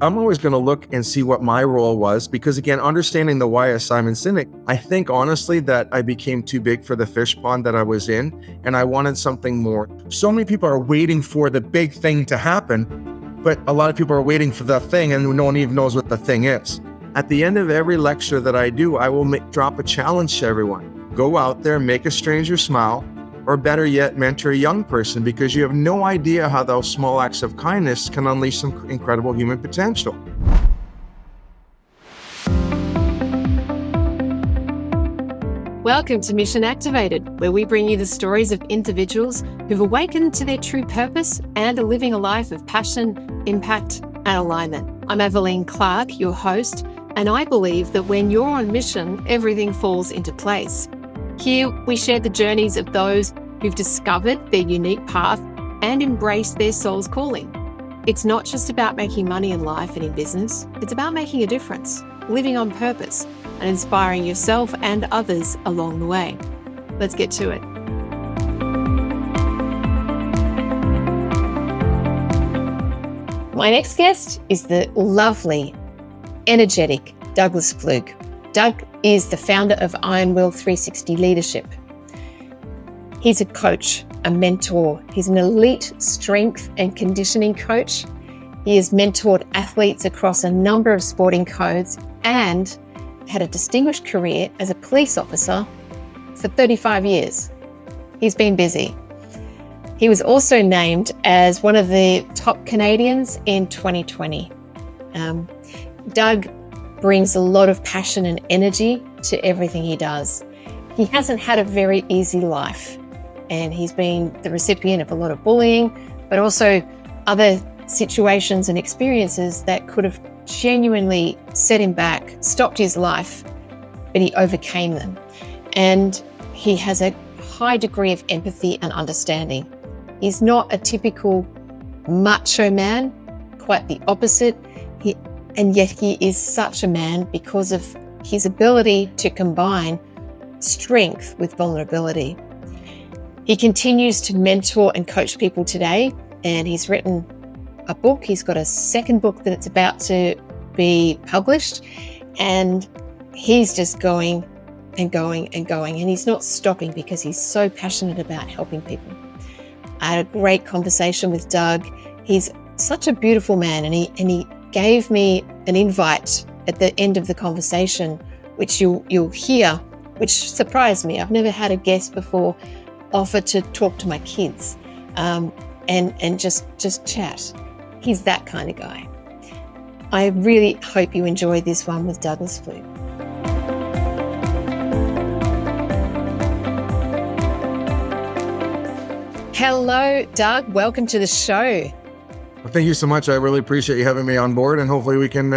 I'm always going to look and see what my role was because, again, understanding the why of Simon Sinek, I think honestly that I became too big for the fish pond that I was in and I wanted something more. So many people are waiting for the big thing to happen, but a lot of people are waiting for the thing and no one even knows what the thing is. At the end of every lecture that I do, I will drop a challenge to everyone. Go out there, make a stranger smile, or better yet, mentor a young person because you have no idea how those small acts of kindness can unleash some incredible human potential. Welcome to Mission Activated, where we bring you the stories of individuals who've awakened to their true purpose and are living a life of passion, impact, and alignment. I'm Aveline Clark, your host, and I believe that when you're on mission, everything falls into place. Here, we share the journeys of those who've discovered their unique path and embraced their soul's calling. It's not just about making money in life and in business, it's about making a difference, living on purpose, and inspiring yourself and others along the way. Let's get to it. My next guest is the lovely, energetic Douglas Pflug. Doug is the founder of Iron Will 360 Leadership. He's a coach, a mentor. He's an elite strength and conditioning coach. He has mentored athletes across a number of sporting codes and had a distinguished career as a police officer for 35 years. He's been busy. He was also named as one of the top Canadians in 2020. Doug brings a lot of passion and energy to everything he does. He hasn't had a very easy life, and he's been the recipient of a lot of bullying, but also other situations and experiences that could have genuinely set him back, stopped his life, but he overcame them. And he has a high degree of empathy and understanding. He's not a typical macho man, quite the opposite. And yet he is such a man because of his ability to combine strength with vulnerability. He continues to mentor and coach people today, and he's written a book. He's got a second book that's about to be published, and he's just going and going and going, and he's not stopping because he's so passionate about helping people. I had a great conversation with Doug. He's such a beautiful man, and he gave me an invite at the end of the conversation, which you'll hear, which surprised me. I've never had a guest before offer to talk to my kids and just chat. He's that kind of guy. I really hope you enjoy this one with Douglas Pflug. Hello, Doug. Welcome to the show. Well, thank you so much. I really appreciate you having me on board, and hopefully we can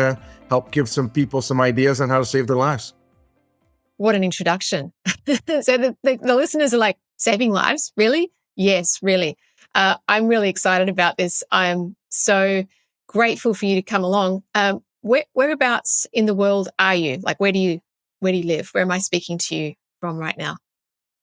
help give some people some ideas on how to save their lives. What an introduction. So the listeners are like, saving lives? Really? Yes, really. I'm really excited about this. I'm so grateful for you to come along. Whereabouts in the world are you? Like, where do you live? Where am I speaking to you from right now?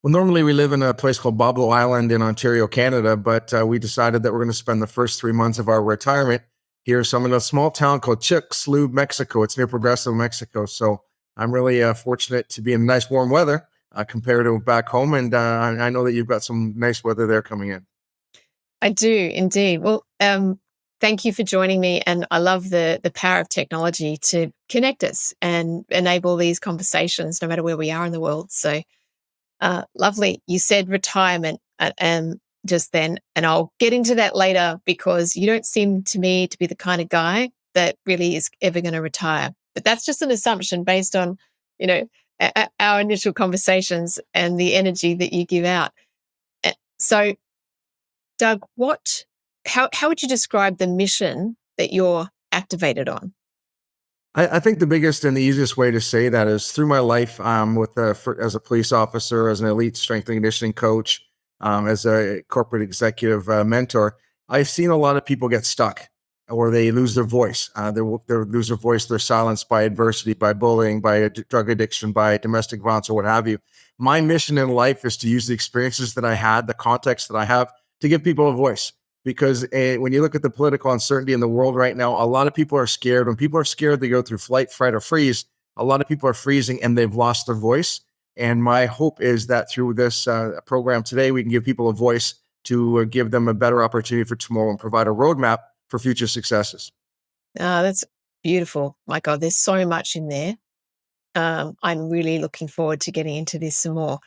Well, normally we live in a place called Bobo Island in Ontario, Canada, but we decided that we're going to spend the first 3 months of our retirement here. So I'm in a small town called Chicxulub, Mexico. It's near Progreso, Mexico. So I'm really fortunate to be in nice warm weather compared to back home. And I know that you've got some nice weather there coming in. I do indeed. Well, thank you for joining me. And I love the power of technology to connect us and enable these conversations no matter where we are in the world. So lovely. You said retirement just then, and I'll get into that later because you don't seem to me to be the kind of guy that really is ever going to retire. But that's just an assumption based on, our initial conversations and the energy that you give out. So, Doug, how would you describe the mission that you're activated on? I think the biggest and the easiest way to say that is through my life as a police officer, as an elite strength and conditioning coach, as a corporate executive mentor, I've seen a lot of people get stuck or they lose their voice. They lose their voice, they're silenced by adversity, by bullying, by drug addiction, by domestic violence, or what have you. My mission in life is to use the experiences that I had, the context that I have, to give people a voice. because when you look at the political uncertainty in the world right now, a lot of people are scared. When people are scared, they go through flight, fright, or freeze. A lot of people are freezing and they've lost their voice. And my hope is that through this program today, we can give people a voice to give them a better opportunity for tomorrow and provide a roadmap for future successes. That's beautiful. My God, there's so much in there. I'm really looking forward to getting into this some more.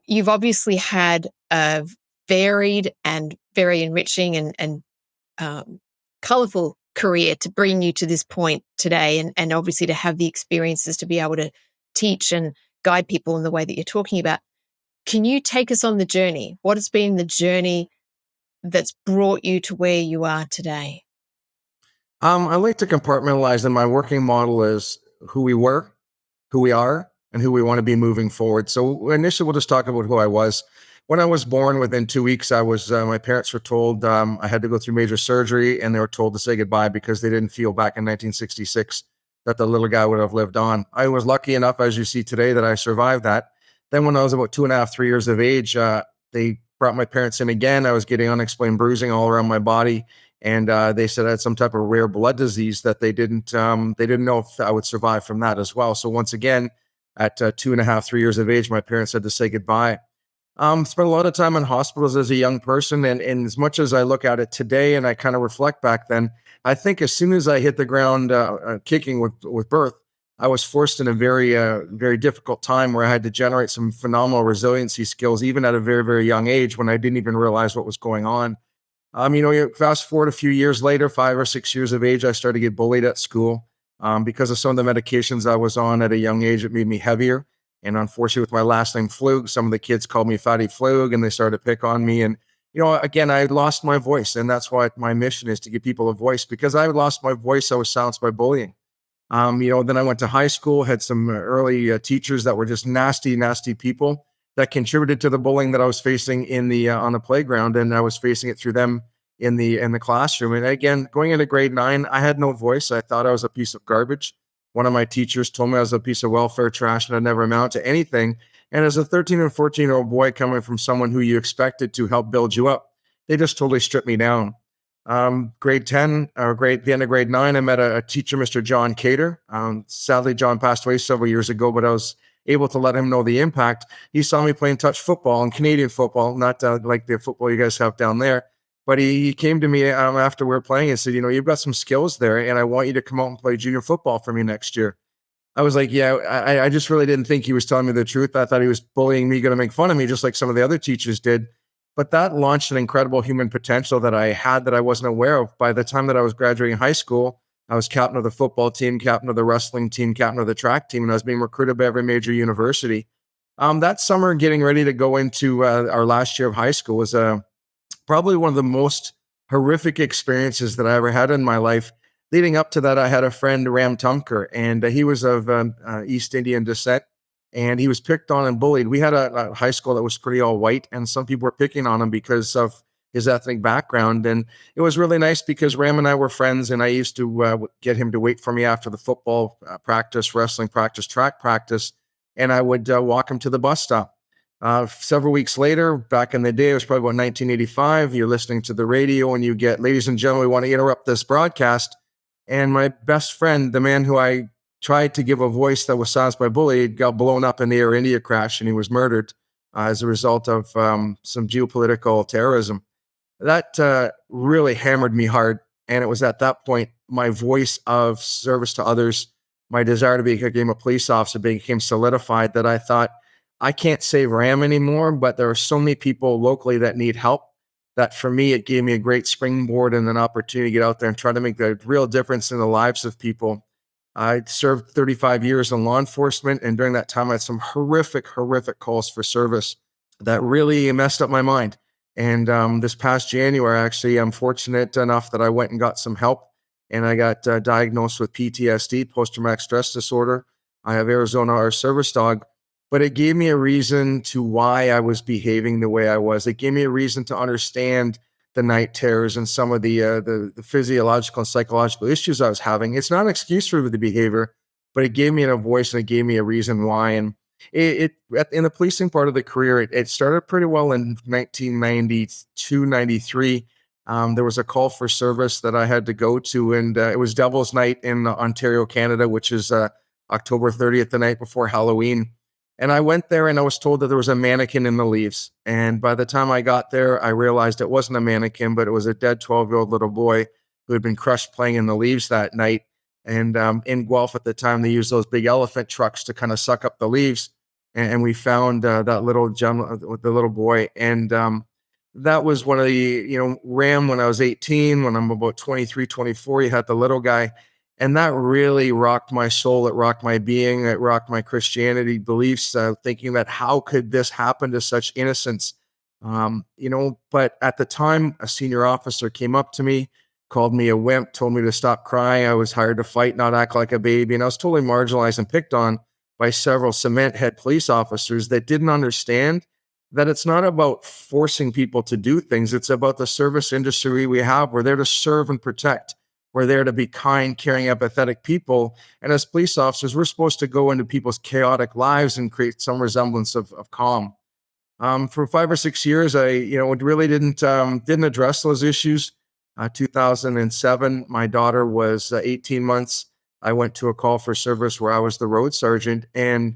You've obviously had a varied and very enriching and colorful career to bring you to this point today, and obviously to have the experiences to be able to teach and guide people in the way that you're talking about. Can you take us on the journey? What has been the journey that's brought you to where you are today? I like to compartmentalize, and my working model is who we were, who we are, and who we want to be moving forward. So initially, we'll just talk about who I was. When I was born, within 2 weeks, I was. My parents were told I had to go through major surgery, and they were told to say goodbye because they didn't feel back in 1966 that the little guy would have lived on. I was lucky enough, as you see today, that I survived that. Then, when I was about 2.5, 3 years of age, they brought my parents in again. I was getting unexplained bruising all around my body, and they said I had some type of rare blood disease that they didn't know if I would survive from that as well. So once again, at 2.5, 3 years of age, my parents had to say goodbye. Spent a lot of time in hospitals as a young person, and as much as I look at it today and I kind of reflect back then, I think as soon as I hit the ground kicking with birth, I was forced in a very difficult time where I had to generate some phenomenal resiliency skills, even at a very young age when I didn't even realize what was going on. You fast forward a few years later, 5 or 6 years of age, I started to get bullied at school because of some of the medications I was on at a young age. It made me heavier. And unfortunately, with my last name Pflug, some of the kids called me Fatty Pflug and they started to pick on me. And, again, I lost my voice. And that's why my mission is to give people a voice. Because I lost my voice, I was silenced by bullying. Then I went to high school, had some early teachers that were just nasty people that contributed to the bullying that I was facing in the on the playground, and I was facing it through them in the classroom. And again, going into grade 9, I had no voice. I thought I was a piece of garbage. One of my teachers told me I was a piece of welfare trash and I'd never amount to anything. And as a 13 and 14-year-old boy coming from someone who you expected to help build you up, they just totally stripped me down. Grade 10 or the end of grade 9, I met a teacher, Mr. John Cater. Sadly, John passed away several years ago, but I was able to let him know the impact. He saw me playing touch football and Canadian football, not like the football you guys have down there. But he came to me after we were playing and said, you've got some skills there, and I want you to come out and play junior football for me next year. I was like, yeah, I just really didn't think he was telling me the truth. I thought he was bullying me, going to make fun of me, just like some of the other teachers did. But that launched an incredible human potential that I had that I wasn't aware of. By the time that I was graduating high school, I was captain of the football team, captain of the wrestling team, captain of the track team, and I was being recruited by every major university. That summer, getting ready to go into our last year of high school was probably one of the most horrific experiences that I ever had in my life. Leading up to that, I had a friend, Ram Tumker, and he was of East Indian descent, and he was picked on and bullied. We had a high school that was pretty all white, and some people were picking on him because of his ethnic background. And it was really nice because Ram and I were friends, and I used to get him to wait for me after the football practice, wrestling practice, track practice, and I would walk him to the bus stop. Several weeks later, back in the day, it was probably about 1985, you're listening to the radio and you get, ladies and gentlemen, we want to interrupt this broadcast. And my best friend, the man who I tried to give a voice that was silenced by bully, got blown up in the Air India crash and he was murdered as a result of some geopolitical terrorism. That really hammered me hard. And it was at that point, my voice of service to others, my desire to become a police officer became solidified, that I thought, I can't save Ram anymore, but there are so many people locally that need help that for me, it gave me a great springboard and an opportunity to get out there and try to make a real difference in the lives of people. I served 35 years in law enforcement, and during that time, I had some horrific calls for service that really messed up my mind. And this past January, actually, I'm fortunate enough that I went and got some help, and I got diagnosed with PTSD, post-traumatic stress disorder. I have Arizona, our service dog. But it gave me a reason to why I was behaving the way I was. It gave me a reason to understand the night terrors and some of the physiological and psychological issues I was having. It's not an excuse for the behavior, but it gave me a voice and it gave me a reason why. And in the policing part of the career, it started pretty well in 1992, 93. There was a call for service that I had to go to, and it was Devil's Night in Ontario, Canada, which is October 30th, the night before Halloween. And I went there and I was told that there was a mannequin in the leaves. And by the time I got there, I realized it wasn't a mannequin, but it was a dead 12-year-old little boy who had been crushed playing in the leaves that night. And in Guelph at the time, they used those big elephant trucks to kind of suck up the leaves. And we found that little with the little boy. And that was one of the, Ram when I was 18, when I'm about 23, 24, you had the little guy. And that really rocked my soul. It rocked my being. It rocked my Christianity beliefs, thinking that how could this happen to such innocence? But at the time, a senior officer came up to me, called me a wimp, told me to stop crying. I was hired to fight, not act like a baby. And I was totally marginalized and picked on by several cement head police officers that didn't understand that it's not about forcing people to do things. It's about the service industry we have. We're there to serve and protect. We're there to be kind, caring, empathetic people. And as police officers, we're supposed to go into people's chaotic lives and create some resemblance of calm. For 5 or 6 years, I, really didn't address those issues. 2007, my daughter was 18 months. I went to a call for service where I was the road sergeant, and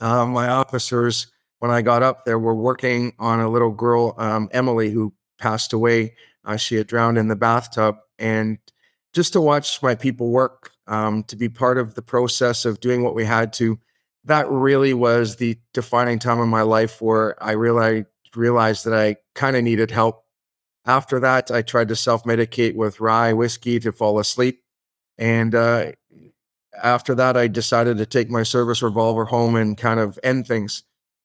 my officers, when I got up there, were working on a little girl, Emily, who passed away. She had drowned in the bathtub, and just to watch my people work, to be part of the process of doing what we had to, that really was the defining time in my life where I realized that I kind of needed help. After that, I tried to self-medicate with rye whiskey to fall asleep. And after that, I decided to take my service revolver home and kind of end things.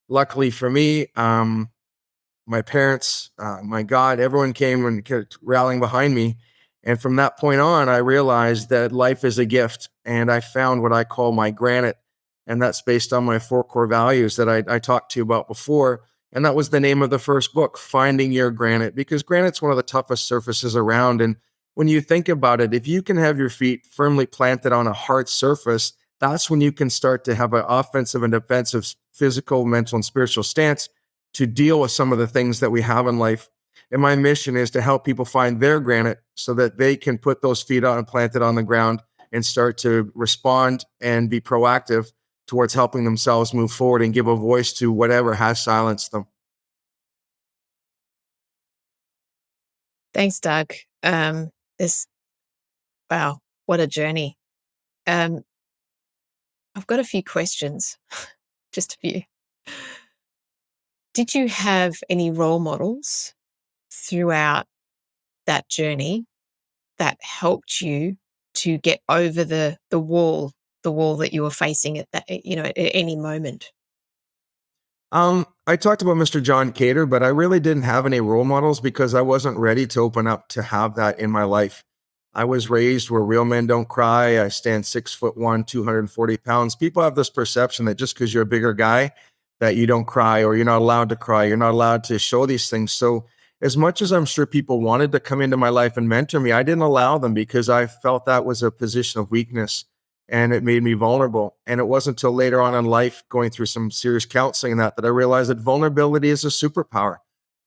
Luckily for me, my parents, my God, everyone came and kept rallying behind me. And from that point on, I realized that life is a gift. And I found what I call my granite. And that's based on my 4 core values that I talked to you about before. And that was the name of the first book, Finding Your Granite, because granite's one of the toughest surfaces around. And when you think about it, if you can have your feet firmly planted on a hard surface, that's when you can start to have an offensive and defensive physical, mental, and spiritual stance to deal with some of the things that we have in life. And my mission is to help people find their granite so that they can put those feet on and planted on the ground and start to respond and be proactive towards helping themselves move forward and give a voice to whatever has silenced them. Thanks, Doug. This Wow, what a journey. Um, I've got a few questions, just a few. Did you have any role models throughout that journey that helped you to get over the wall that you were facing at that, at any moment? I talked about Mr. John Cater, but I really didn't have any role models because I wasn't ready to open up to have that in my life. I was raised where real men don't cry. I stand 6'1", 240 pounds. People have this perception that just because you're a bigger guy, that you don't cry or you're not allowed to cry. You're not allowed to show these things. So as much as I'm sure people wanted to come into my life and mentor me, I didn't allow them because I felt that was a position of weakness and it made me vulnerable. And it wasn't until later on in life, going through some serious counseling, that I realized that vulnerability is a superpower.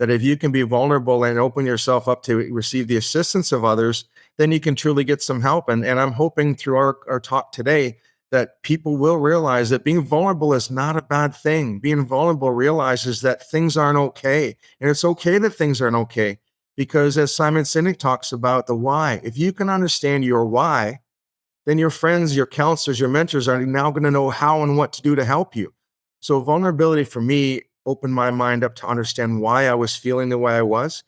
That if you can be vulnerable and open yourself up to receive the assistance of others, then you can truly get some help. And I'm hoping through our talk today that people will realize that being vulnerable is not a bad thing. Being vulnerable realizes that things aren't okay. And it's okay that things aren't okay. Because as Simon Sinek talks about the why, if you can understand your why, then your friends, your counselors, your mentors are now going to know how and what to do to help you. So vulnerability for me opened my mind up to understand why I was feeling the way I was.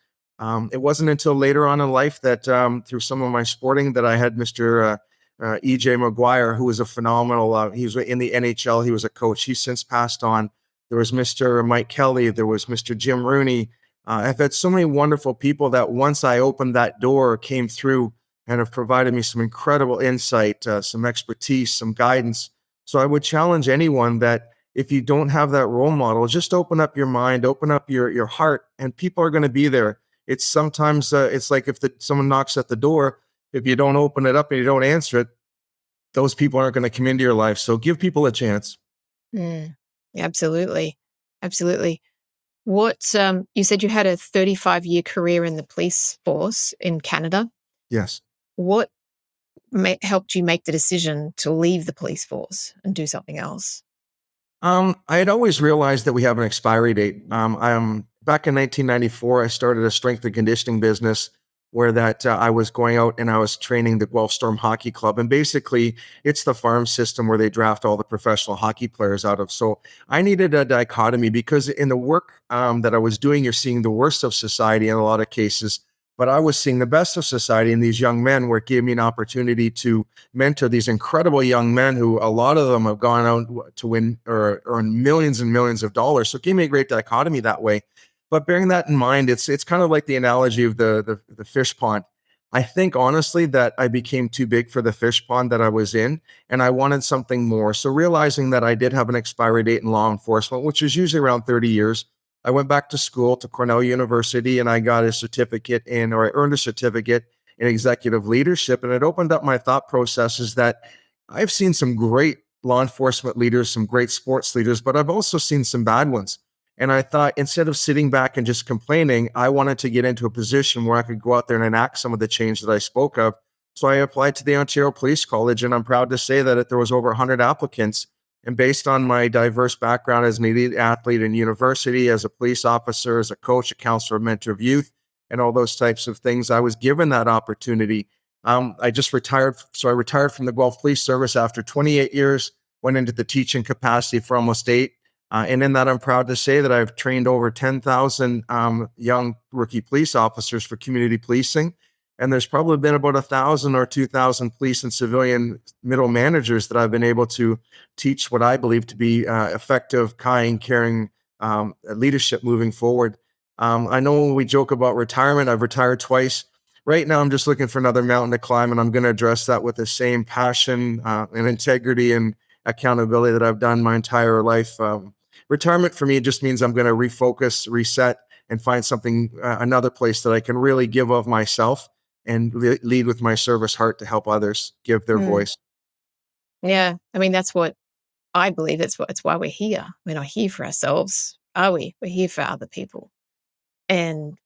It wasn't until later on in life that through some of my sporting that I had Mr. E.J. McGuire, who was a phenomenal, he was in the NHL, he was a coach. He's since passed on. There was Mr. Mike Kelly. There was Mr. Jim Rooney. I've had so many wonderful people that once I opened that door came through and have provided me some incredible insight, some expertise, some guidance. So I would challenge anyone that if you don't have that role model, just open up your mind, open up your heart, and people are going to be there. It's sometimes, it's like if someone knocks at the door, if you don't open it up and you don't answer it, those people aren't going to come into your life. So give people a chance. Mm, absolutely. Absolutely. What you said you had a 35-year career in the police force in Canada. Yes. What helped you make the decision to leave the police force and do something else? I had always realized that we have an expiry date. Back in 1994, I started a strength and conditioning business where I was going out and I was training the Guelph Storm Hockey Club, and basically it's the farm system where they draft all the professional hockey players out of. So I needed a dichotomy because in the work that I was doing, you're seeing the worst of society in a lot of cases. But I was seeing the best of society in these young men, where it gave me an opportunity to mentor these incredible young men who a lot of them have gone out to win or earn millions and millions of dollars. So it gave me a great dichotomy that way. But bearing that in mind, it's kind of like the analogy of the fish pond. I think honestly that I became too big for the fish pond that I was in, and I wanted something more. So realizing that I did have an expiry date in law enforcement, which is usually around 30 years, I went back to school to Cornell University and I got a certificate or I earned a certificate in executive leadership. And it opened up my thought processes that I've seen some great law enforcement leaders, some great sports leaders, but I've also seen some bad ones. And I thought instead of sitting back and just complaining, I wanted to get into a position where I could go out there and enact some of the change that I spoke of. So I applied to the Ontario Police College, and I'm proud to say that there was over 100 applicants. And based on my diverse background as an elite athlete in university, as a police officer, as a coach, a counselor, a mentor of youth, and all those types of things, I was given that opportunity. I just retired. So I retired from the Guelph Police Service after 28 years, went into the teaching capacity for almost 8. And in that, I'm proud to say that I've trained over 10,000 young rookie police officers for community policing. And there's probably been about 1,000 or 2,000 police and civilian middle managers that I've been able to teach what I believe to be effective, kind, caring leadership moving forward. I know when we joke about retirement, I've retired twice. Right now, I'm just looking for another mountain to climb, and I'm going to address that with the same passion and integrity and accountability that I've done my entire life. Retirement for me just means I'm going to refocus, reset, and find something, another place that I can really give of myself and lead with my service heart to help others give their Mm. voice. Yeah, I mean that's what I believe. It's why we're here. We're not here for ourselves, are we? We're here for other people and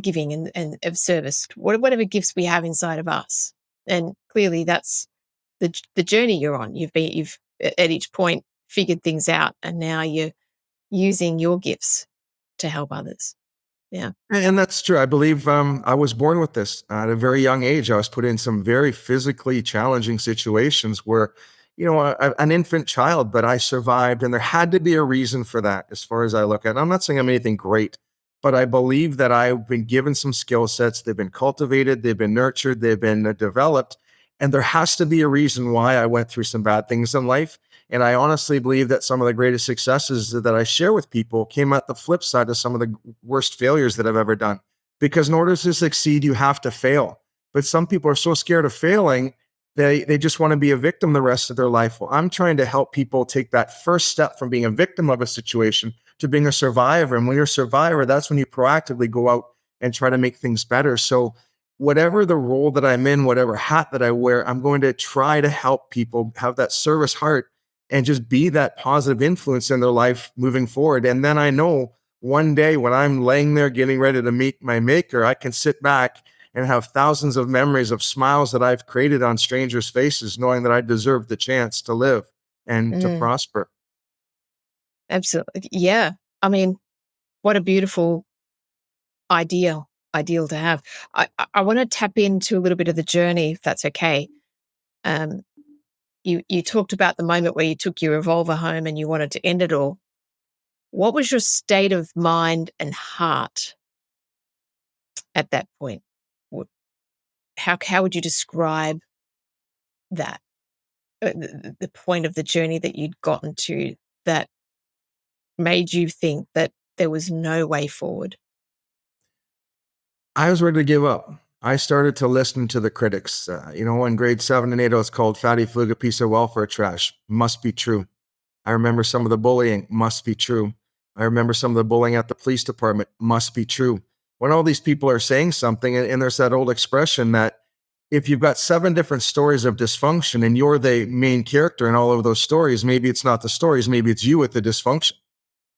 giving and of service, whatever gifts we have inside of us. And clearly, that's the journey you're on. You've at each point figured things out, and now you're using your gifts to help others. Yeah. And that's true. I believe I was born with this at a very young age. I was put in some very physically challenging situations where, an infant child, but I survived. And there had to be a reason for that, as far as I look at it. I'm not saying I'm anything great, but I believe that I've been given some skill sets. They've been cultivated, they've been nurtured, they've been developed. And there has to be a reason why I went through some bad things in life. And I honestly believe that some of the greatest successes that I share with people came at the flip side of some of the worst failures that I've ever done. Because in order to succeed, you have to fail. But some people are so scared of failing, they just want to be a victim the rest of their life. Well, I'm trying to help people take that first step from being a victim of a situation to being a survivor. And when you're a survivor, that's when you proactively go out and try to make things better. So whatever the role that I'm in, whatever hat that I wear, I'm going to try to help people have that service heart and just be that positive influence in their life moving forward. And then I know one day when I'm laying there getting ready to meet my maker, I can sit back and have thousands of memories of smiles that I've created on strangers' faces, knowing that I deserve the chance to live and to Mm, prosper. absolutely. Yeah. I mean, what a beautiful ideal to have. I want to tap into a little bit of the journey, if that's okay. Um, you talked about the moment where you took your revolver home and you wanted to end it all. What was your state of mind and heart at that point? What- how would you describe that? The point of the journey that you'd gotten to that made you think that there was no way forward. I was ready to give up. I started to listen to the critics. In grade 7 and 8, I was called Fatty Pflug, a piece of welfare trash. Must be true. I remember some of the bullying. Must be true. I remember some of the bullying at the police department. Must be true. When all these people are saying something, and there's that old expression that if you've got 7 different stories of dysfunction and you're the main character in all of those stories, maybe it's not the stories, maybe it's you with the dysfunction.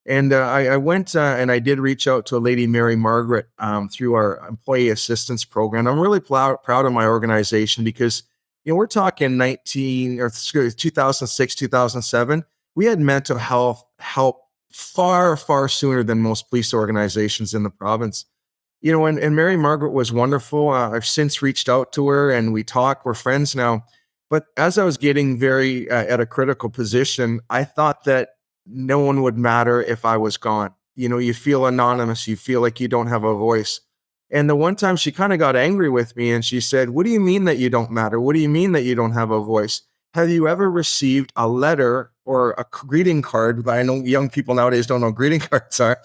And I went and I did reach out to a lady, Mary Margaret, through our employee assistance program. I'm really proud of my organization because, we're talking 2006, 2007. We had mental health help far, far sooner than most police organizations in the province. And Mary Margaret was wonderful. I've since reached out to her and we talk. We're friends now. But as I was getting very at a critical position, I thought that no one would matter if I was gone. You feel anonymous, you feel like you don't have a voice. And the one time she kind of got angry with me and she said, "What do you mean that you don't matter? What do you mean that you don't have a voice? Have you ever received a letter or a greeting card?" I know young people nowadays don't know what greeting cards are.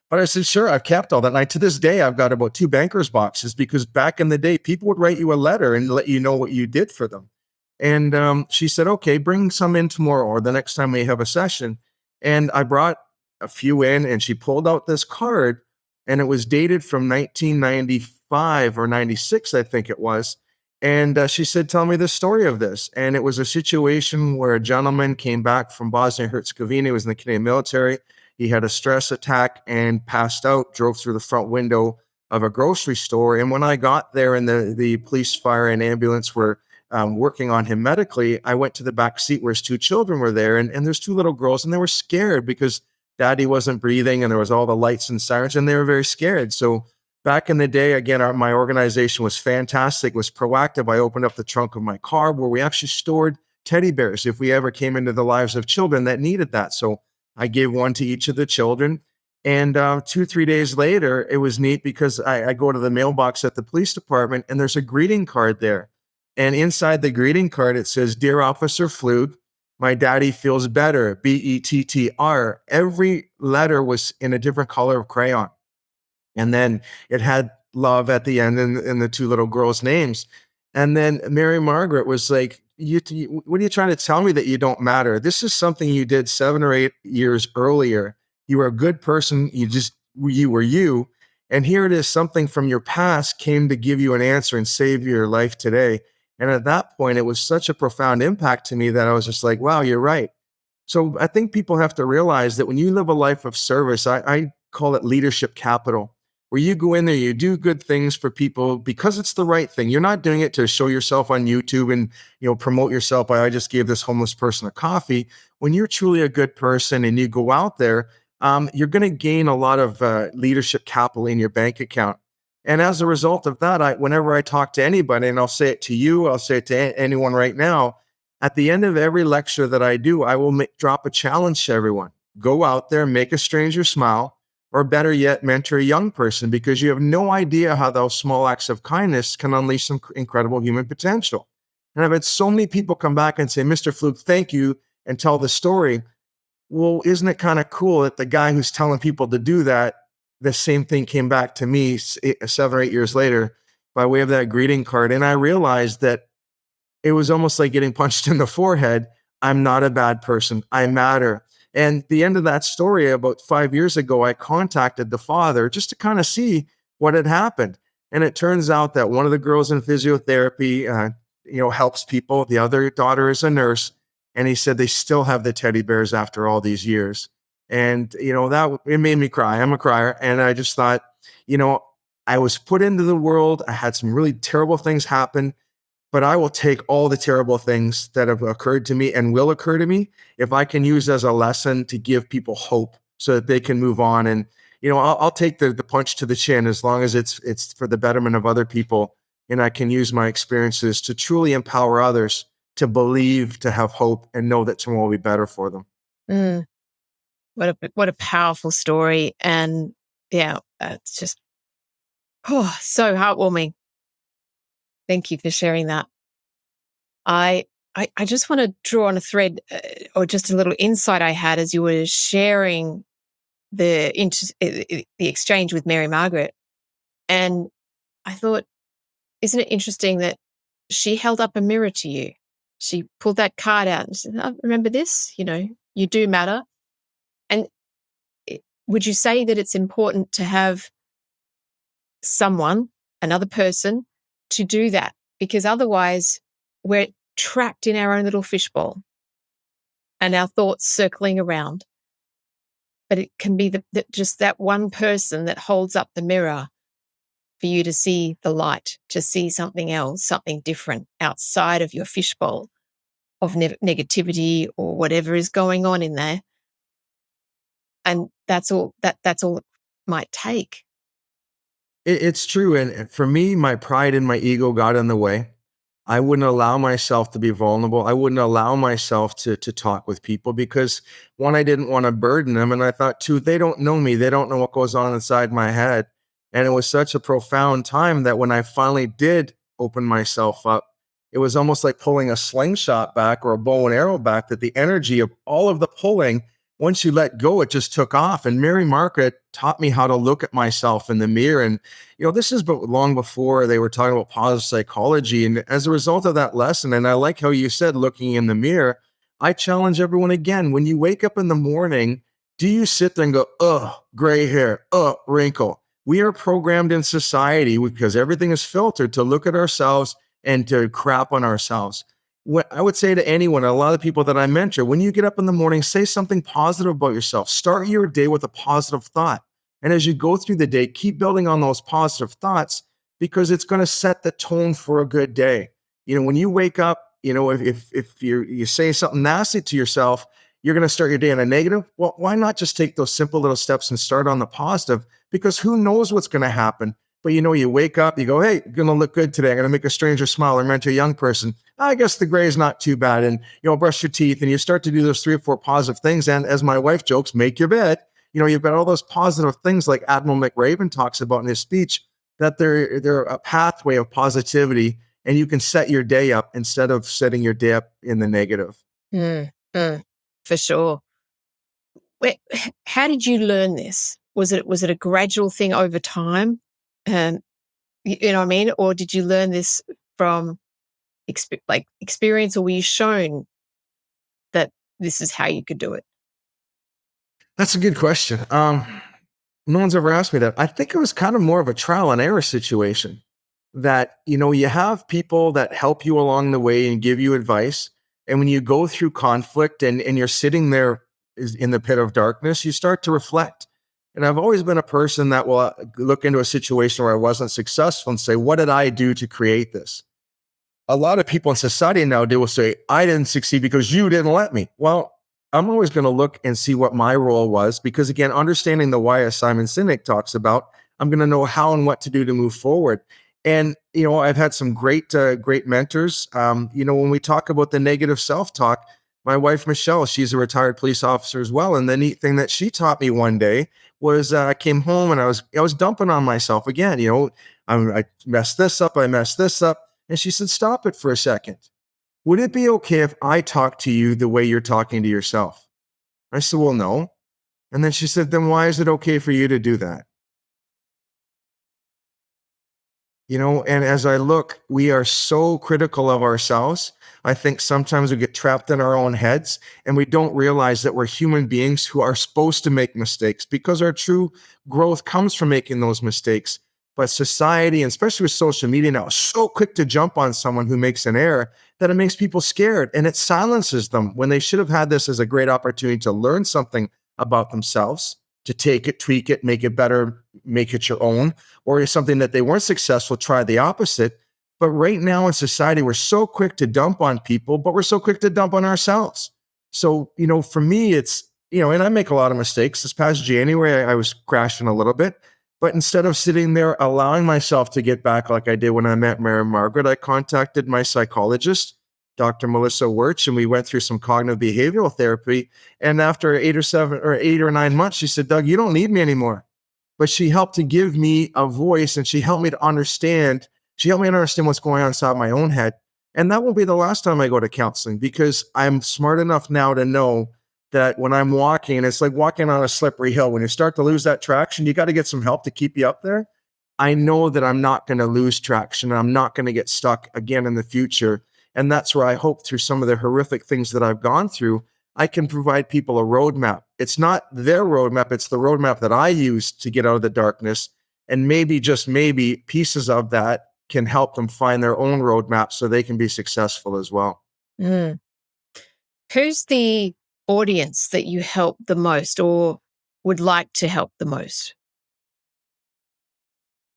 But I said, "Sure, I've kept all that." And to this day, I've got about 2 banker's boxes because back in the day, people would write you a letter and let you know what you did for them. And she said, "Okay, bring some in tomorrow or the next time we have a session." And I brought a few in and she pulled out this card and it was dated from 1995 or 96, I think it was. And she said, "Tell me the story of this." And it was a situation where a gentleman came back from Bosnia Herzegovina. He was in the Canadian military. He had a stress attack and passed out, drove through the front window of a grocery store. And when I got there and the police, fire, and ambulance were working on him medically, I went to the back seat where his 2 children were there. And there's 2 little girls, and they were scared because daddy wasn't breathing and there was all the lights and sirens, and they were very scared. So back in the day, again, my organization was fantastic, was proactive. I opened up the trunk of my car where we actually stored teddy bears if we ever came into the lives of children that needed that. So I gave one to each of the children. And 2, 3 days later, it was neat because I go to the mailbox at the police department and there's a greeting card there. And inside the greeting card, it says, "Dear Officer Pflug, my daddy feels better, BETTR." Every letter was in a different color of crayon. And then it had love at the end and the 2 little girls' names. And then Mary Margaret was like, What are you trying to tell me that you don't matter? This is something you did 7 or 8 years earlier. You were a good person. You were you. And here it is, something from your past came to give you an answer and save your life today." And at that point, it was such a profound impact to me that I was just like, wow, you're right. So I think people have to realize that when you live a life of service, I call it leadership capital, where you go in there, you do good things for people because it's the right thing. You're not doing it to show yourself on YouTube and promote yourself by, "I just gave this homeless person a coffee." When you're truly a good person and you go out there, you're going to gain a lot of leadership capital in your bank account. And as a result of that, whenever I talk to anybody, and I'll say it to you, I'll say it to anyone right now, at the end of every lecture that I do, I will drop a challenge to everyone. Go out there, make a stranger smile, or better yet, mentor a young person, because you have no idea how those small acts of kindness can unleash some incredible human potential. And I've had so many people come back and say, "Mr. Pflug, thank you," and tell the story. Well, isn't it kind of cool that the guy who's telling people to do that, the same thing came back to me 7 or 8 years later by way of that greeting card? And I realized that it was almost like getting punched in the forehead. I'm not a bad person. I matter. And the end of that story, about 5 years ago, I contacted the father just to kind of see what had happened. And it turns out that one of the girls in physiotherapy, helps people. The other daughter is a nurse. And he said they still have the teddy bears after all these years. And, that it made me cry. I'm a crier. And I just thought, you know, I was put into the world. I had some really terrible things happen, but I will take all the terrible things that have occurred to me and will occur to me if I can use as a lesson to give people hope so that they can move on. And I'll take the punch to the chin as long as it's for the betterment of other people, and I can use my experiences to truly empower others to believe, to have hope, and know that tomorrow will be better for them. Mm, what a powerful story. And yeah, it's just so heartwarming. Thank you for sharing that. I just want to draw on a thread or just a little insight I had as you were sharing the exchange with Mary Margaret. And I thought, isn't it interesting that she held up a mirror to you? She pulled that card out and said, "Oh, remember this? You do matter." And would you say that it's important to have someone, another person, to do that? Because otherwise we're trapped in our own little fishbowl and our thoughts circling around. but it can be just that one person that holds up the mirror for you to see the light, to see something else, something different outside of your fishbowl of negativity or whatever is going on in there. And that's all it might take. It's true. And for me, my pride and my ego got in the way. I wouldn't allow myself to be vulnerable. I wouldn't allow myself to talk with people because one, I didn't want to burden them. And I thought two, they don't know me. They don't know what goes on inside my head. And it was such a profound time that when I finally did open myself up, it was almost like pulling a slingshot back or a bow and arrow back, that the energy of all of the pulling, once you let go, it just took off. And Mary Margaret taught me how to look at myself in the mirror. And, this is long before they were talking about positive psychology. And as a result of that lesson, and I like how you said looking in the mirror, I challenge everyone again, when you wake up in the morning, do you sit there and go, ugh, gray hair, ugh, wrinkle? We are programmed in society because everything is filtered to look at ourselves and to crap on ourselves. What I would say to anyone, a lot of people that I mentor, when you get up in the morning, say something positive about yourself. Start your day with a positive thought. And as you go through the day, keep building on those positive thoughts because it's going to set the tone for a good day. When you wake up, if you say something nasty to yourself, you're going to start your day in a negative. Well, why not just take those simple little steps and start on the positive? Because who knows what's going to happen? But you wake up, you go, hey, going to look good today. I'm going to make a stranger smile or mentor a young person. I guess the gray is not too bad. And, brush your teeth and you start to do those 3 or 4 positive things. And as my wife jokes, make your bed. You've got all those positive things like Admiral McRaven talks about in his speech, that they're a pathway of positivity and you can set your day up instead of setting your day up in the negative. For sure. How did you learn this? Was it a gradual thing over time? You know what I mean? Or did you learn this from experience, or were you shown that this is how you could do it? That's a good question. No one's ever asked me that. I think it was kind of more of a trial and error situation that, you have people that help you along the way and give you advice. And when you go through conflict and you're sitting there in the pit of darkness, you start to reflect. And I've always been a person that will look into a situation where I wasn't successful and say, what did I do to create this? A lot of people in society now, they will say, I didn't succeed because you didn't let me. Well, I'm always going to look and see what my role was, because again, understanding the why, as Simon Sinek talks about, I'm going to know how and what to do to move forward. And, I've had some great mentors. When we talk about the negative self-talk, my wife, Michelle, she's a retired police officer as well. And the neat thing that she taught me one day was I came home and I was dumping on myself again. I messed this up. I messed this up. And she said, stop it for a second. Would it be okay if I talk to you the way you're talking to yourself? I said, well, no. And then she said, then why is it okay for you to do that? And as I look, we are so critical of ourselves. I think sometimes we get trapped in our own heads and we don't realize that we're human beings who are supposed to make mistakes, because our true growth comes from making those mistakes. But society, and especially with social media now, is so quick to jump on someone who makes an error that it makes people scared and it silences them when they should have had this as a great opportunity to learn something about themselves, to take it, tweak it, make it better, make it your own, or something that they weren't successful, try the opposite. But right now in society, we're so quick to dump on people, but we're so quick to dump on ourselves. So, for me, it's, and I make a lot of mistakes. This past January, I was crashing a little bit. But instead of sitting there allowing myself to get back like I did when I met Mary Margaret, I contacted my psychologist, Dr. Melissa Wirch, and we went through some cognitive behavioral therapy. And after 8 or 9 months, she said, Doug, you don't need me anymore. But she helped to give me a voice, and she helped me to understand. She helped me to understand what's going on inside my own head. And that won't be the last time I go to counseling, because I'm smart enough now to know that when I'm walking, it's like walking on a slippery hill. When you start to lose that traction, you got to get some help to keep you up there. I know that I'm not going to lose traction. I'm not going to get stuck again in the future. And that's where I hope, through some of the horrific things that I've gone through, I can provide people a roadmap. It's not their roadmap. It's the roadmap that I use to get out of the darkness. And maybe, just maybe, pieces of that can help them find their own roadmap so they can be successful as well. Who's the audience that you help the most, or would like to help the most?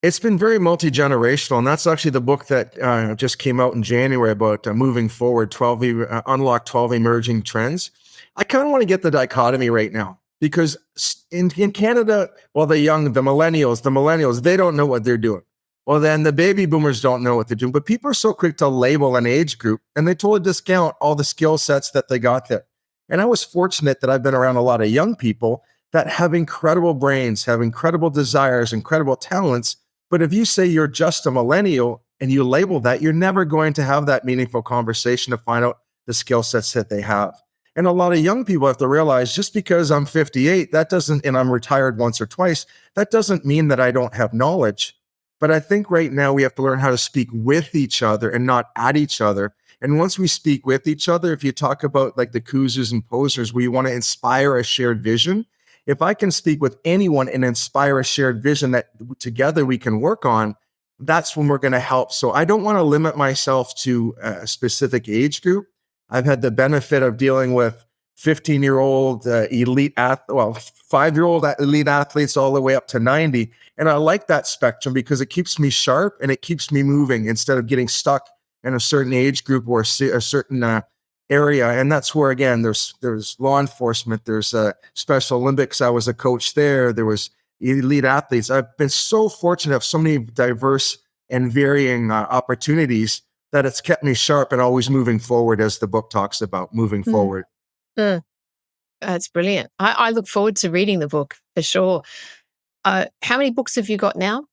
It's been very multi-generational, and that's actually the book that just came out in January about moving forward, unlock 12 emerging trends. I kind of want to get the dichotomy right now because in Canada, well, the millennials, they don't know what they're doing. Well, then the baby boomers don't know what they're doing, but people are so quick to label an age group and they totally discount all the skill sets that they got there. And I was fortunate that I've been around a lot of young people that have incredible brains, have incredible desires, incredible talents. But if you say you're just a millennial and you label that, you're never going to have that meaningful conversation to find out the skill sets that they have. And a lot of young people have to realize just because I'm 58, that doesn't, and I'm retired once or twice, that doesn't mean that I don't have knowledge. But I think right now we have to learn how to speak with each other and not at each other. And once we speak with each other, if you talk about like the Koozers and posers, where you want to inspire a shared vision, if I can speak with anyone and inspire a shared vision that together we can work on, that's when we're going to help. So I don't want to limit myself to a specific age group. I've had the benefit of dealing with 15-year-old elite 5-year-old elite athletes all the way up to 90. And I like that spectrum because it keeps me sharp and it keeps me moving instead of getting stuck in a certain age group or a certain area. And that's where, again, there's law enforcement, there's Special Olympics. I was a coach there. There was elite athletes. I've been so fortunate to have so many diverse and varying opportunities that it's kept me sharp and always moving forward, as the book talks about, moving forward. That's brilliant. I look forward to reading the book for sure. How many books have you got now?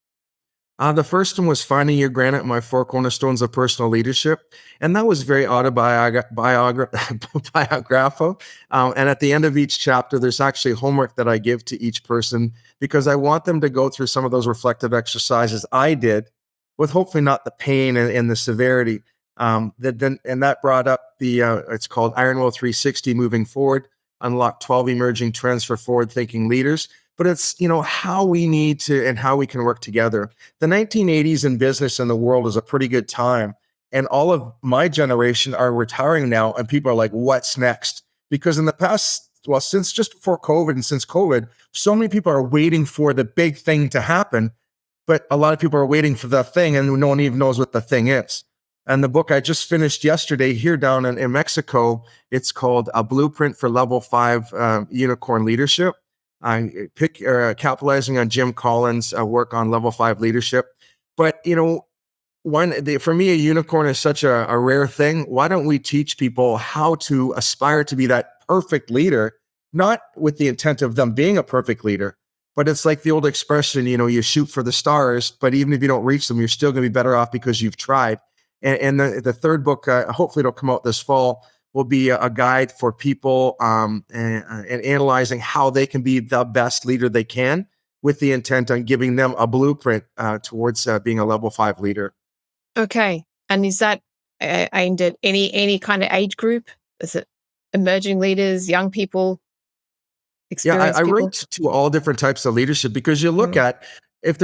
The first one was Finding Your Granite, My Four Cornerstones of Personal Leadership. And that was very autobiographical. And at the end of each chapter, there's actually homework that I give to each person because I want them to go through some of those reflective exercises I did with hopefully not the pain and the severity. And that brought up it's called Iron Will 360, Moving Forward, Unlock 12 Emerging Trends for Forward-Thinking Leaders. But it's, how we need to and how we can work together. The 1980s in business and the world is a pretty good time. And all of my generation are retiring now. And people are like, what's next? Because in the past, since just before COVID and since COVID, so many people are waiting for the big thing to happen. But a lot of people are waiting for the thing and no one even knows what the thing is. And the book I just finished yesterday here down in Mexico, it's called A Blueprint for Level 5 Unicorn Leadership. I capitalizing on Jim Collins' work on level 5 leadership. But, for me, a unicorn is such a rare thing. Why don't we teach people how to aspire to be that perfect leader, not with the intent of them being a perfect leader, but it's like the old expression, you shoot for the stars, but even if you don't reach them, you're still going to be better off because you've tried. And the third book, hopefully it'll come out this fall, will be a guide for people and analyzing how they can be the best leader they can, with the intent on giving them a blueprint towards being a level 5 leader. Okay. And is that aimed at any kind of age group? Is it emerging leaders, young people, experienced I people? write to all different types of leadership because you look at, if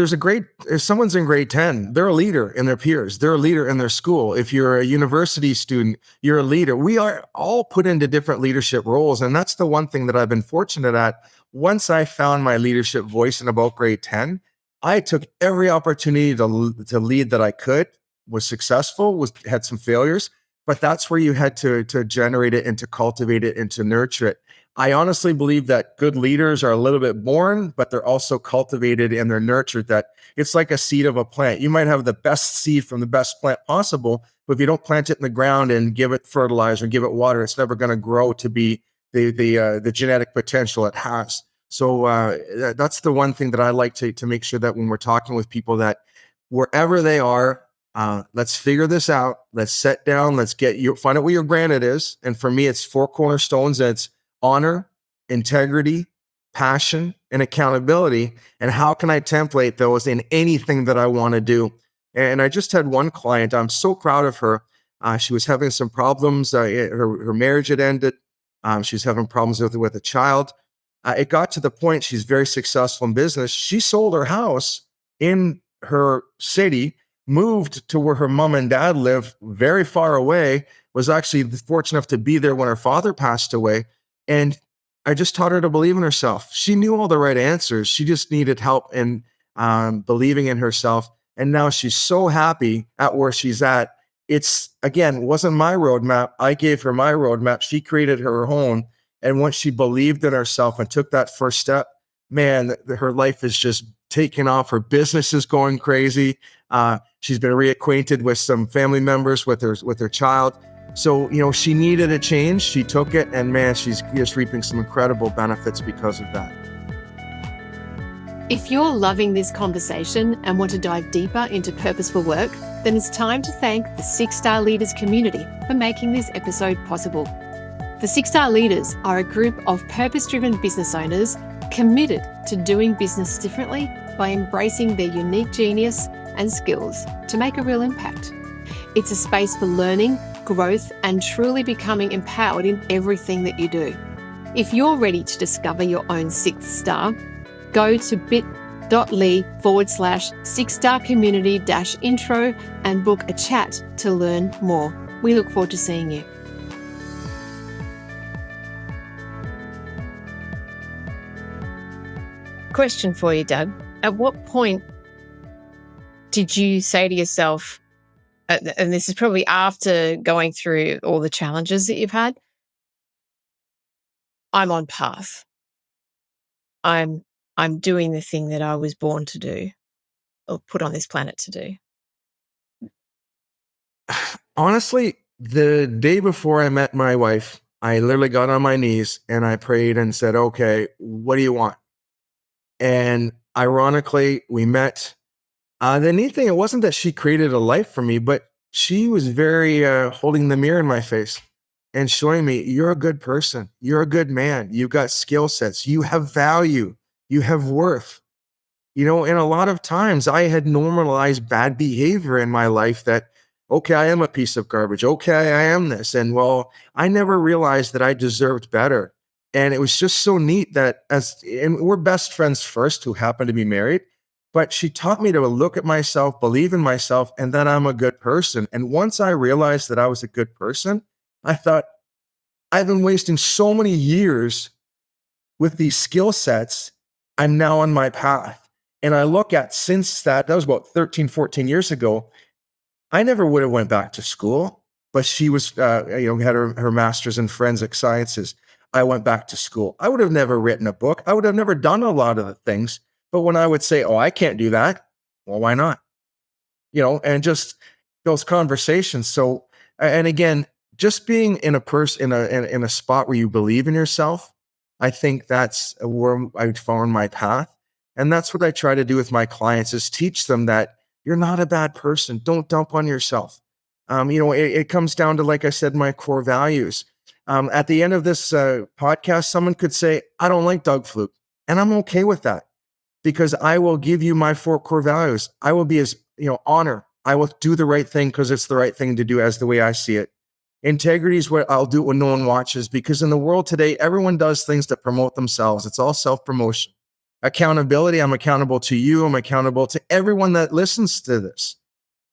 someone's in grade 10, they're a leader in their peers. They're a leader in their school. If you're a university student, you're a leader. We are all put into different leadership roles. And that's the one thing that I've been fortunate at. Once I found my leadership voice in about grade 10, I took every opportunity to lead that I could, was successful, had some failures, but that's where you had to generate it and to cultivate it and to nurture it. I honestly believe that good leaders are a little bit born, but they're also cultivated and they're nurtured. That it's like a seed of a plant. You might have the best seed from the best plant possible, but if you don't plant it in the ground and give it fertilizer and give it water, it's never going to grow to be the genetic potential it has. So that's the one thing that I like to make sure that when we're talking with people, that wherever they are, let's figure this out. Let's sit down. Let's find out what your granite is. And for me, it's 4 cornerstones. It's honor, integrity, passion, and accountability. And how can I template those in anything that I want to do? And I just had one client. I'm so proud of her. She was having some problems. Her marriage had ended. She was having problems with a child. It got to the point, she's very successful in business. She sold her house in her city, moved to where her mom and dad live, very far away, was actually fortunate enough to be there when her father passed away. And I just taught her to believe in herself. She knew all the right answers. She just needed help in believing in herself. And now she's so happy at where she's at. It's, again, wasn't my roadmap. I gave her my roadmap. She created her own. And once she believed in herself and took that first step, man, her life is just taking off. Her business is going crazy. She's been reacquainted with some family members, with her child. So, she needed a change. She took it, and man, she's just reaping some incredible benefits because of that. If you're loving this conversation and want to dive deeper into purposeful work, then it's time to thank the 6-Star Leaders community for making this episode possible. The 6-Star Leaders are a group of purpose-driven business owners committed to doing business differently by embracing their unique genius and skills to make a real impact. It's a space for learning, growth, and truly becoming empowered in everything that you do. If you're ready to discover your own 6th star, go to bit.ly/6-star community-intro and book a chat to learn more. We look forward to seeing you. Question for you, Doug. At what point did you say to yourself, and this is probably after going through all the challenges that you've had, I'm on path. I'm doing the thing that I was born to do or put on this planet to do? Honestly, the day before I met my wife, I literally got on my knees and I prayed and said, okay, what do you want? And ironically, we met. The neat thing, it wasn't that she created a life for me, but she was very holding the mirror in my face and showing me, you're a good person. You're a good man. You've got skill sets. You have value. You have worth. And a lot of times I had normalized bad behavior in my life that, okay, I am a piece of garbage. Okay, I am this. And well, I never realized that I deserved better. And it was just so neat that and we're best friends first who happen to be married, but she taught me to look at myself, believe in myself, and that I'm a good person. And once I realized that I was a good person, I thought, I've been wasting so many years with these skill sets. I'm now on my path. And I look at, since that was about 13, 14 years ago, I never would have went back to school, but she was, had her master's in forensic sciences. I went back to school. I would have never written a book. I would have never done a lot of the things. But when I would say, oh, I can't do that, well, why not? And just those conversations. So, and again, just being in a spot where you believe in yourself, I think that's where I found my path. And that's what I try to do with my clients, is teach them that you're not a bad person. Don't dump on yourself. It comes down to, like I said, my core values. At the end of this podcast, someone could say, I don't like Doug Pflug. And I'm okay with that, because I will give you my 4 core values. I will be honor. I will do the right thing because it's the right thing to do, as the way I see it. Integrity is what I'll do when no one watches, because in the world today, everyone does things to promote themselves. It's all self-promotion. Accountability, I'm accountable to you. I'm accountable to everyone that listens to this.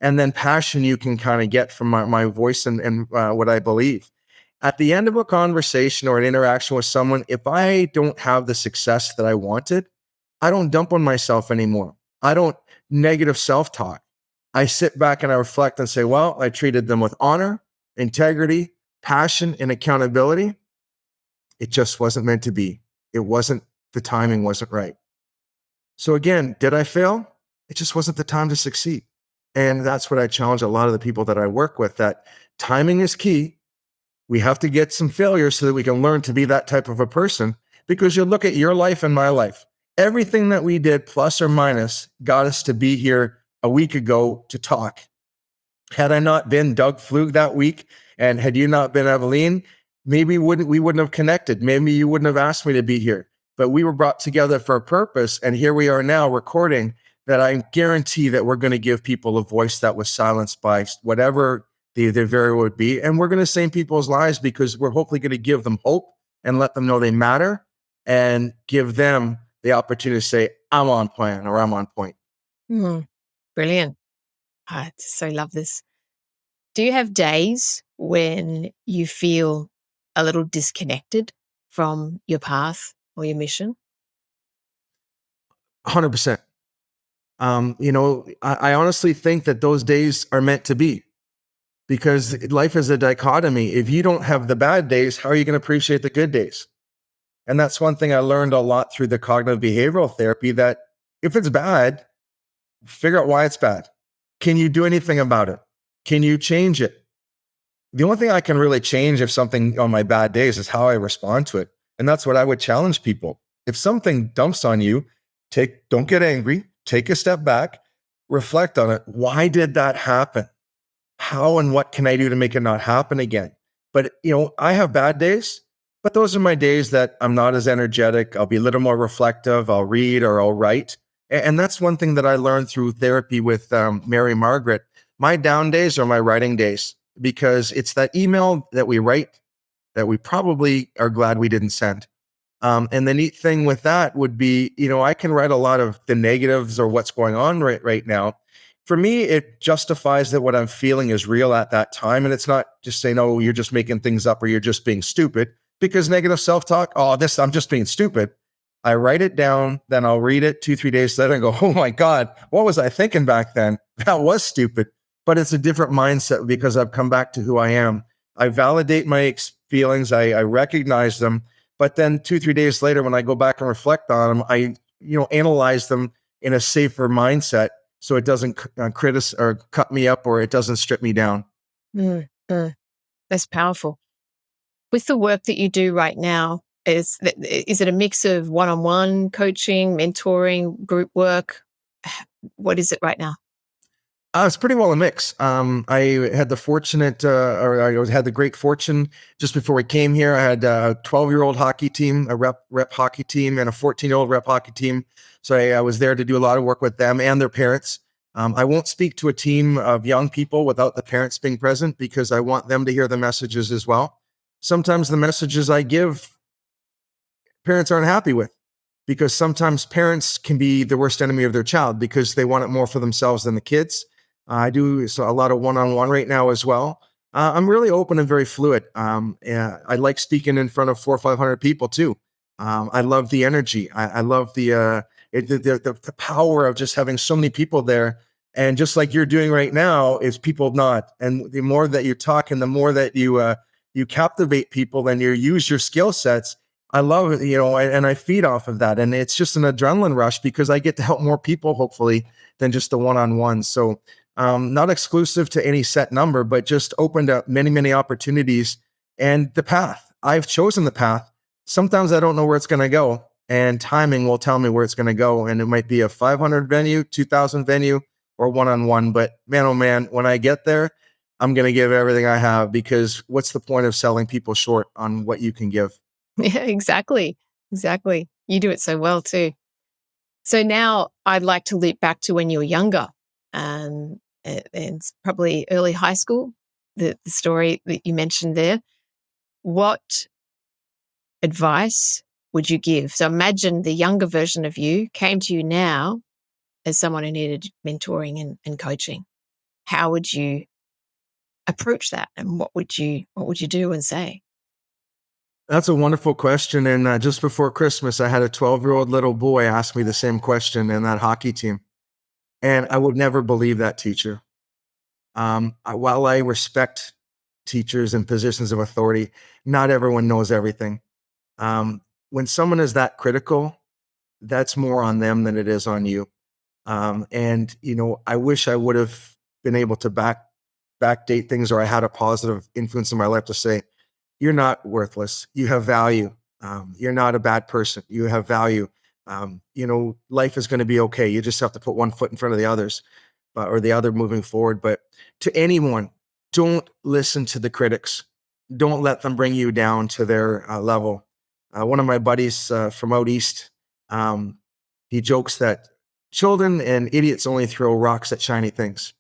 And then passion, you can kind of get from my voice and what I believe. At the end of a conversation or an interaction with someone, if I don't have the success that I wanted, I don't dump on myself anymore. I don't negative self-talk. I sit back and I reflect and say, well, I treated them with honor, integrity, passion, and accountability. It just wasn't meant to be. The timing wasn't right. So again, did I fail? It just wasn't the time to succeed. And that's what I challenge a lot of the people that I work with, that timing is key. We have to get some failures so that we can learn to be that type of a person, because you look at your life and my life. Everything that we did, plus or minus, got us to be here a week ago to talk. Had I not been Doug Pflug that week, and had you not been Aveline, maybe we wouldn't have connected. Maybe you wouldn't have asked me to be here. But we were brought together for a purpose, and here we are now recording, that I guarantee that we're going to give people a voice that was silenced by whatever the variable would be. And we're going to save people's lives, because we're hopefully going to give them hope and let them know they matter, and give them the opportunity to say, I'm on plan, or I'm on point. Brilliant. I so love this. Do you have days when you feel a little disconnected from your path or your mission? 100%. I honestly think that those days are meant to be because life is a dichotomy. If you don't have the bad days, how are you going to appreciate the good days? And that's one thing I learned a lot through the cognitive behavioral therapy, that if it's bad, figure out why it's bad. Can you do anything about it? Can you change it? The only thing I can really change if something on my bad days is how I respond to it. And that's what I would challenge people. If something dumps on you, don't get angry, take a step back, reflect on it. Why did that happen? How and what can I do to make it not happen again? But, I have bad days, but those are my days that I'm not as energetic. I'll be a little more reflective. I'll read or I'll write. And that's one thing that I learned through therapy with Mary Margaret. My down days are my writing days, because it's that email that we write that we probably are glad we didn't send. And the neat thing with that would be, I can write a lot of the negatives or what's going on right now. For me, it justifies that what I'm feeling is real at that time. And it's not just saying, oh, you're just making things up or you're just being stupid, because negative self-talk, I'm just being stupid. I write it down, then I'll read it 2-3 days later and go, oh my God, what was I thinking back then? That was stupid. But it's a different mindset because I've come back to who I am. I validate my feelings. I recognize them. But then 2-3 days later, when I go back and reflect on them, I analyze them in a safer mindset, so it doesn't criticize or cut me up, or it doesn't strip me down. That's powerful. With the work that you do right now, is it a mix of one-on-one coaching, mentoring, group work? What is it right now? It's pretty well a mix. I had the great fortune just before we came here. I had a 12-year-old hockey team, a rep hockey team, and a 14-year-old rep hockey team. So I was there to do a lot of work with them and their parents. I won't speak to a team of young people without the parents being present, because I want them to hear the messages as well. Sometimes the messages I give, parents aren't happy with, because sometimes parents can be the worst enemy of their child because they want it more for themselves than the kids. I do a lot of one-on-one right now as well. I'm really open and very fluid. I like speaking in front of 400 or 500 people too. I love the energy. I love the power of just having so many people there. And just like you're doing right now, is people not. And the more that you talk and the more that you captivate people and you use your skill sets, I love it, and I feed off of that. And it's just an adrenaline rush because I get to help more people, hopefully, than just the one-on-one. So not exclusive to any set number, but just opened up many, many opportunities. And the path, I've chosen the path. Sometimes I don't know where it's going to go, and timing will tell me where it's going to go. And it might be a 500 venue, 2,000 venue, or one-on-one. But man, oh man, when I get there, I'm going to give everything I have, because what's the point of selling people short on what you can give? Yeah, exactly. Exactly. You do it so well too. So now I'd like to leap back to when you were younger, and probably early high school, the story that you mentioned there. What advice would you give? So imagine the younger version of you came to you now as someone who needed mentoring and coaching. How would you approach that, and what would you do and say? That's a wonderful question. And just before Christmas, I had a 12-year-old little boy ask me the same question in that hockey team. And I would never believe that teacher. While I respect teachers in positions of authority, not everyone knows everything. When someone is that critical, that's more on them than it is on you. I wish I would have been able to backdate things, or I had a positive influence in my life to say, you're not worthless. You have value. You're not a bad person. You have value. Life is going to be okay. You just have to put one foot in front of the others, or the other moving forward. But to anyone, don't listen to the critics. Don't let them bring you down to their level. One of my buddies from out east, he jokes that children and idiots only throw rocks at shiny things.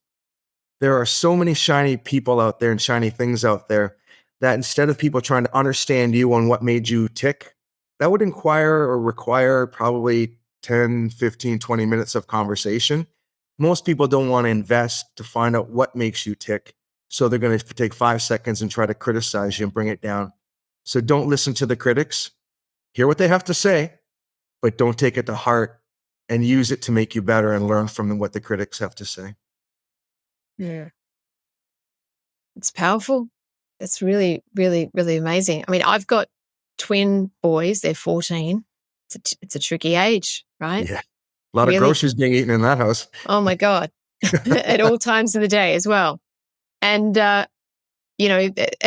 There are so many shiny people out there and shiny things out there that instead of people trying to understand you on what made you tick, that would require probably 10, 15, 20 minutes of conversation. Most people don't want to invest to find out what makes you tick. So they're going to take 5 seconds and try to criticize you and bring it down. So don't listen to the critics. Hear what they have to say, but don't take it to heart and use it to make you better and learn from what the critics have to say. Yeah. It's powerful. It's really, really, really amazing. I mean, I've got twin boys. They're 14. It's a tricky age, right? Yeah. A lot of Really. groceries being eaten in that house. Oh my God. At all times of the day as well. And, at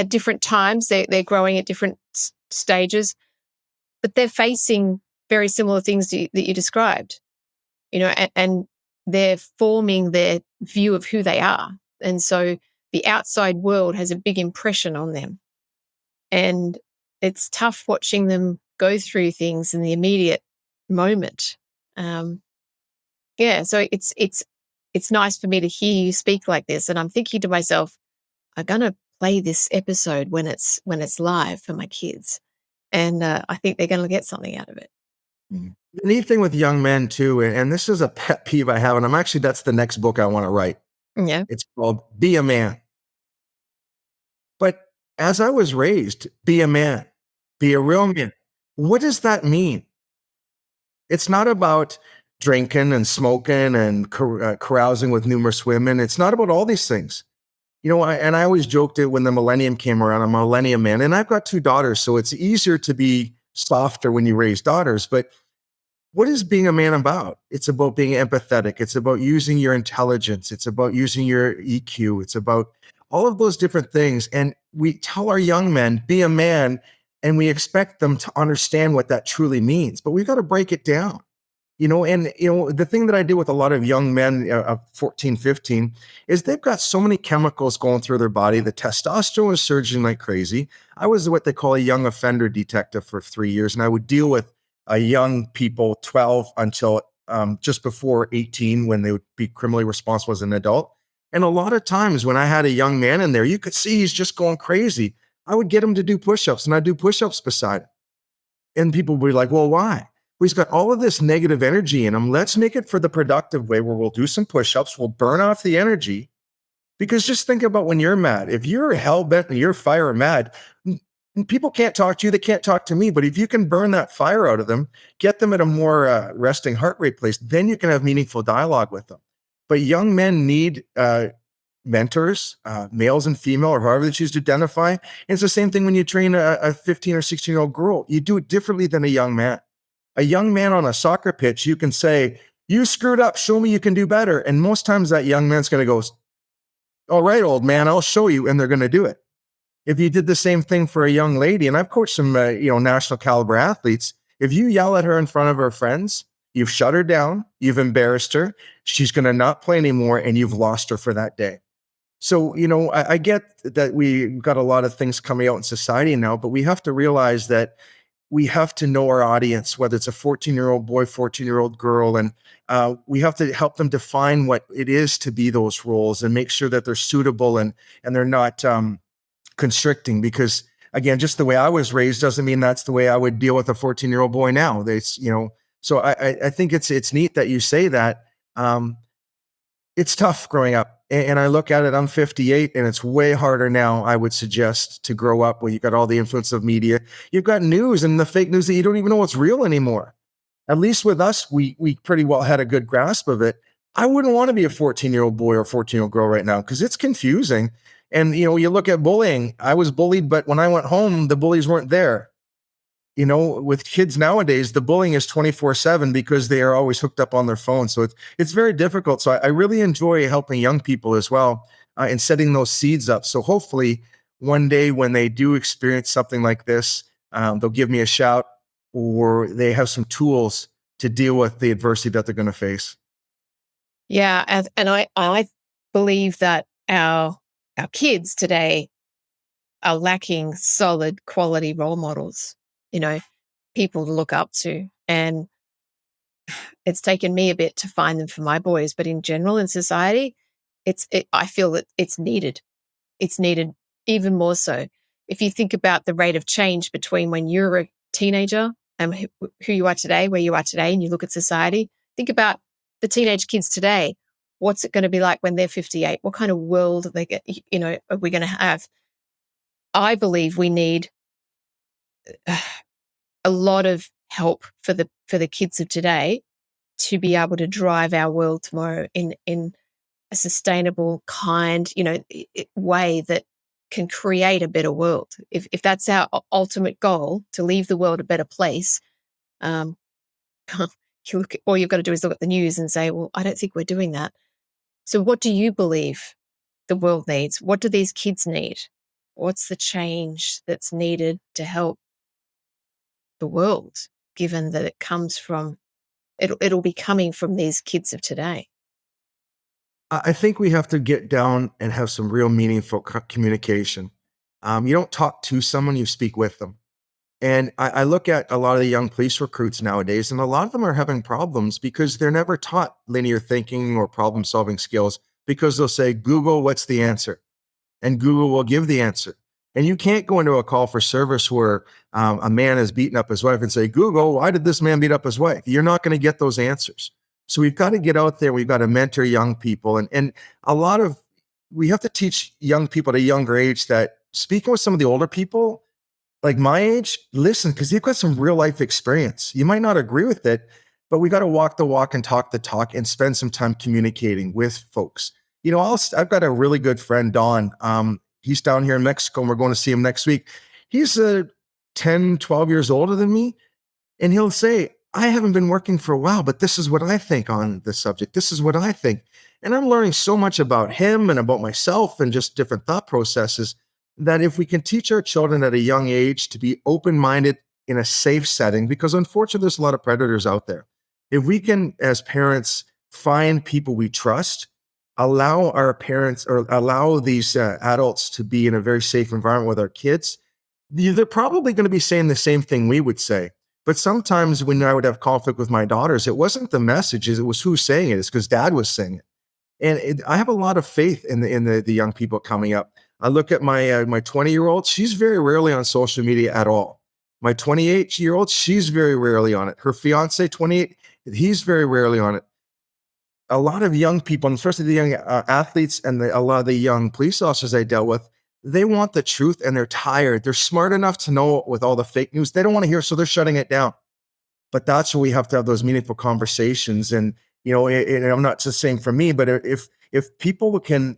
different times, they're growing at different stages, but they're facing very similar things that you described, and they're forming their view of who they are. And so the outside world has a big impression on them. And it's tough watching them go through things in the immediate moment. So it's nice for me to hear you speak like this. And I'm thinking to myself, I'm gonna play this episode when it's live for my kids. And I think they're gonna get something out of it. The neat thing with young men too, and this is a pet peeve I have, and that's the next book I want to write. Yeah. It's called Be a Man. But as I was raised, be a man, be a real man. What does that mean? It's not about drinking and smoking and carousing with numerous women. It's not about all these things. I always joked it when the millennium came around. I'm a millennium man, and I've got 2 daughters, so it's easier to be softer when you raise daughters. But what is being a man about? It's about being empathetic. It's about using your intelligence. It's about using your EQ. It's about all of those different things. And we tell our young men, be a man, and we expect them to understand what that truly means. But we've got to break it down. The thing that I do with a lot of young men, 14, 15, is they've got so many chemicals going through their body. The testosterone is surging like crazy. I was what they call a young offender detective for 3 years, and I would deal with young people, 12 until just before 18, when they would be criminally responsible as an adult. And a lot of times when I had a young man in there, you could see he's just going crazy. I would get him to do push-ups, and I'd do push-ups beside him. And people would be like, well, why? Well, he's got all of this negative energy in him. Let's make it for the productive way, where we'll do some push-ups, we'll burn off the energy. Because just think about when you're mad. If you're hell-bent and you're fire mad, people can't talk to you, they can't talk to me. But if you can burn that fire out of them, get them at a more resting heart rate place, then you can have meaningful dialogue with them. But young men need mentors, males and female, or however they choose to identify. And it's the same thing when you train a 15 or 16-year-old girl. You do it differently than a young man. A young man on a soccer pitch, you can say, you screwed up, show me you can do better. And most times that young man's going to go, all right, old man, I'll show you. And they're going to do it. If you did the same thing for a young lady, and I've coached some, national caliber athletes, if you yell at her in front of her friends, you've shut her down, you've embarrassed her, she's going to not play anymore, and you've lost her for that day. So, I get that we've got a lot of things coming out in society now, but we have to realize that we have to know our audience, whether it's a 14-year-old boy, 14-year-old girl, and we have to help them define what it is to be those roles and make sure that they're suitable and they're not constricting. Because again, just the way I was raised doesn't mean that's the way I would deal with a 14-year-old boy now. So I think it's neat that you say that. It's tough growing up. And I look at it, I'm 58, and it's way harder now, I would suggest, to grow up where you've got all the influence of media. You've got news and the fake news that you don't even know what's real anymore. At least with us, we pretty well had a good grasp of it. I wouldn't want to be a 14-year-old boy or 14-year-old girl right now, because it's confusing. And, you look at bullying. I was bullied, but when I went home, the bullies weren't there. With kids nowadays, the bullying is 24/7 because they are always hooked up on their phone. So it's very difficult. So I really enjoy helping young people as well, and setting those seeds up. So hopefully one day when they do experience something like this, they'll give me a shout, or they have some tools to deal with the adversity that they're going to face. Yeah, and I believe that our kids today are lacking solid quality role models, people to look up to. And it's taken me a bit to find them for my boys, but in general in society, I feel that it's needed. It's needed even more so. If you think about the rate of change between when you're a teenager and who you are today, where you are today, and you look at society, think about the teenage kids today. What's it going to be like when they're 58? What kind of world are we going to have? I believe we need a lot of help for the kids of today to be able to drive our world tomorrow in a sustainable, kind, way that can create a better world. If that's our ultimate goal, to leave the world a better place, all you've got to do is look at the news and say, well, I don't think we're doing that. So what do you believe the world needs? What do these kids need? What's the change that's needed to help the world, given that it comes from, it'll be coming from these kids of today? I think we have to get down and have some real meaningful communication. You don't talk to someone, you speak with them. And I look at a lot of the young police recruits nowadays, and a lot of them are having problems because they're never taught linear thinking or problem solving skills, because they'll say, Google, what's the answer? And Google will give the answer. And you can't go into a call for service where a man has beaten up his wife and say, Google, why did this man beat up his wife? You're not going to get those answers. So we've got to get out there. We've got to mentor young people. And we have to teach young people at a younger age that speaking with some of the older people, like my age, listen, because they've got some real life experience. You might not agree with it, but we got to walk the walk and talk the talk and spend some time communicating with folks. I've got a really good friend, Don. He's down here in Mexico, and we're going to see him next week. He's 10, 12 years older than me. And he'll say, I haven't been working for a while, but this is what I think on the subject. This is what I think. And I'm learning so much about him and about myself and just different thought processes, that if we can teach our children at a young age to be open-minded in a safe setting, because unfortunately there's a lot of predators out there. If we can, as parents, find people we trust, allow our parents or allow these adults to be in a very safe environment with our kids, they're probably going to be saying the same thing we would say. But sometimes when I would have conflict with my daughters, it wasn't the messages, it was who's saying it. It's because dad was saying it. And I have a lot of faith in the young people coming up. I look at my 20-year-old, she's very rarely on social media at all. My 28-year-old, she's very rarely on it. Her fiance, 28, he's very rarely on it. A lot of young people, and especially the young athletes and a lot of the young police officers I dealt with, they want the truth and they're tired. They're smart enough to know with all the fake news, they don't want to hear, so they're shutting it down. But that's where we have to have those meaningful conversations. And, and I'm not just saying for me, but if people can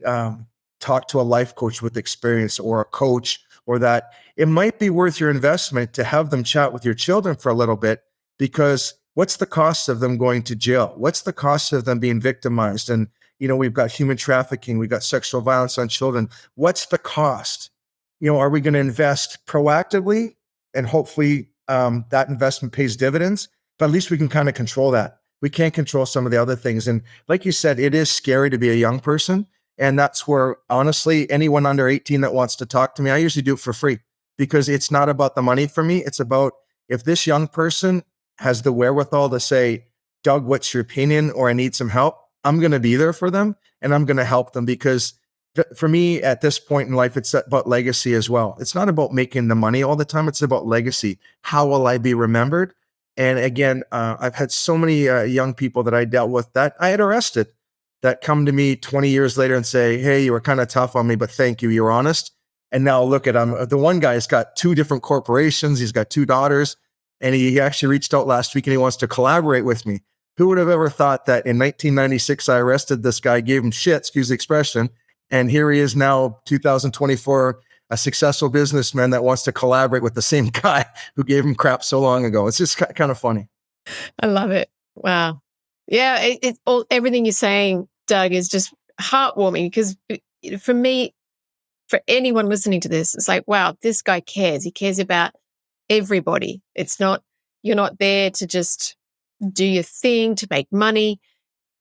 talk to a life coach with experience or a coach, or that, it might be worth your investment to have them chat with your children for a little bit, because what's the cost of them going to jail? What's the cost of them being victimized? And, we've got human trafficking, we've got sexual violence on children. What's the cost? Are we going to invest proactively and hopefully that investment pays dividends? But at least we can kind of control that. We can't control some of the other things. And like you said, it is scary to be a young person. And that's where, honestly, anyone under 18 that wants to talk to me, I usually do it for free, because it's not about the money for me. It's about, if this young person has the wherewithal to say, Doug, what's your opinion? Or I need some help. I'm going to be there for them and I'm going to help them, because for me at this point in life, it's about legacy as well. It's not about making the money all the time. It's about legacy. How will I be remembered? And again, I've had so many young people that I dealt with that I had arrested, that come to me 20 years later and say, hey, you were kind of tough on me, but thank you. You were honest. And now look at him. The one guy's got 2 different corporations. He's got 2 daughters. And he actually reached out last week and he wants to collaborate with me. Who would have ever thought that in 1996, I arrested this guy, gave him shit, excuse the expression. And here he is now, 2024, a successful businessman that wants to collaborate with the same guy who gave him crap so long ago. It's just kind of funny. I love it. Wow. Yeah, everything you're saying, Doug, is just heartwarming, because for me, for anyone listening to this, it's like, wow, this guy cares. He cares about everybody. It's not, you're not there to just do your thing to make money.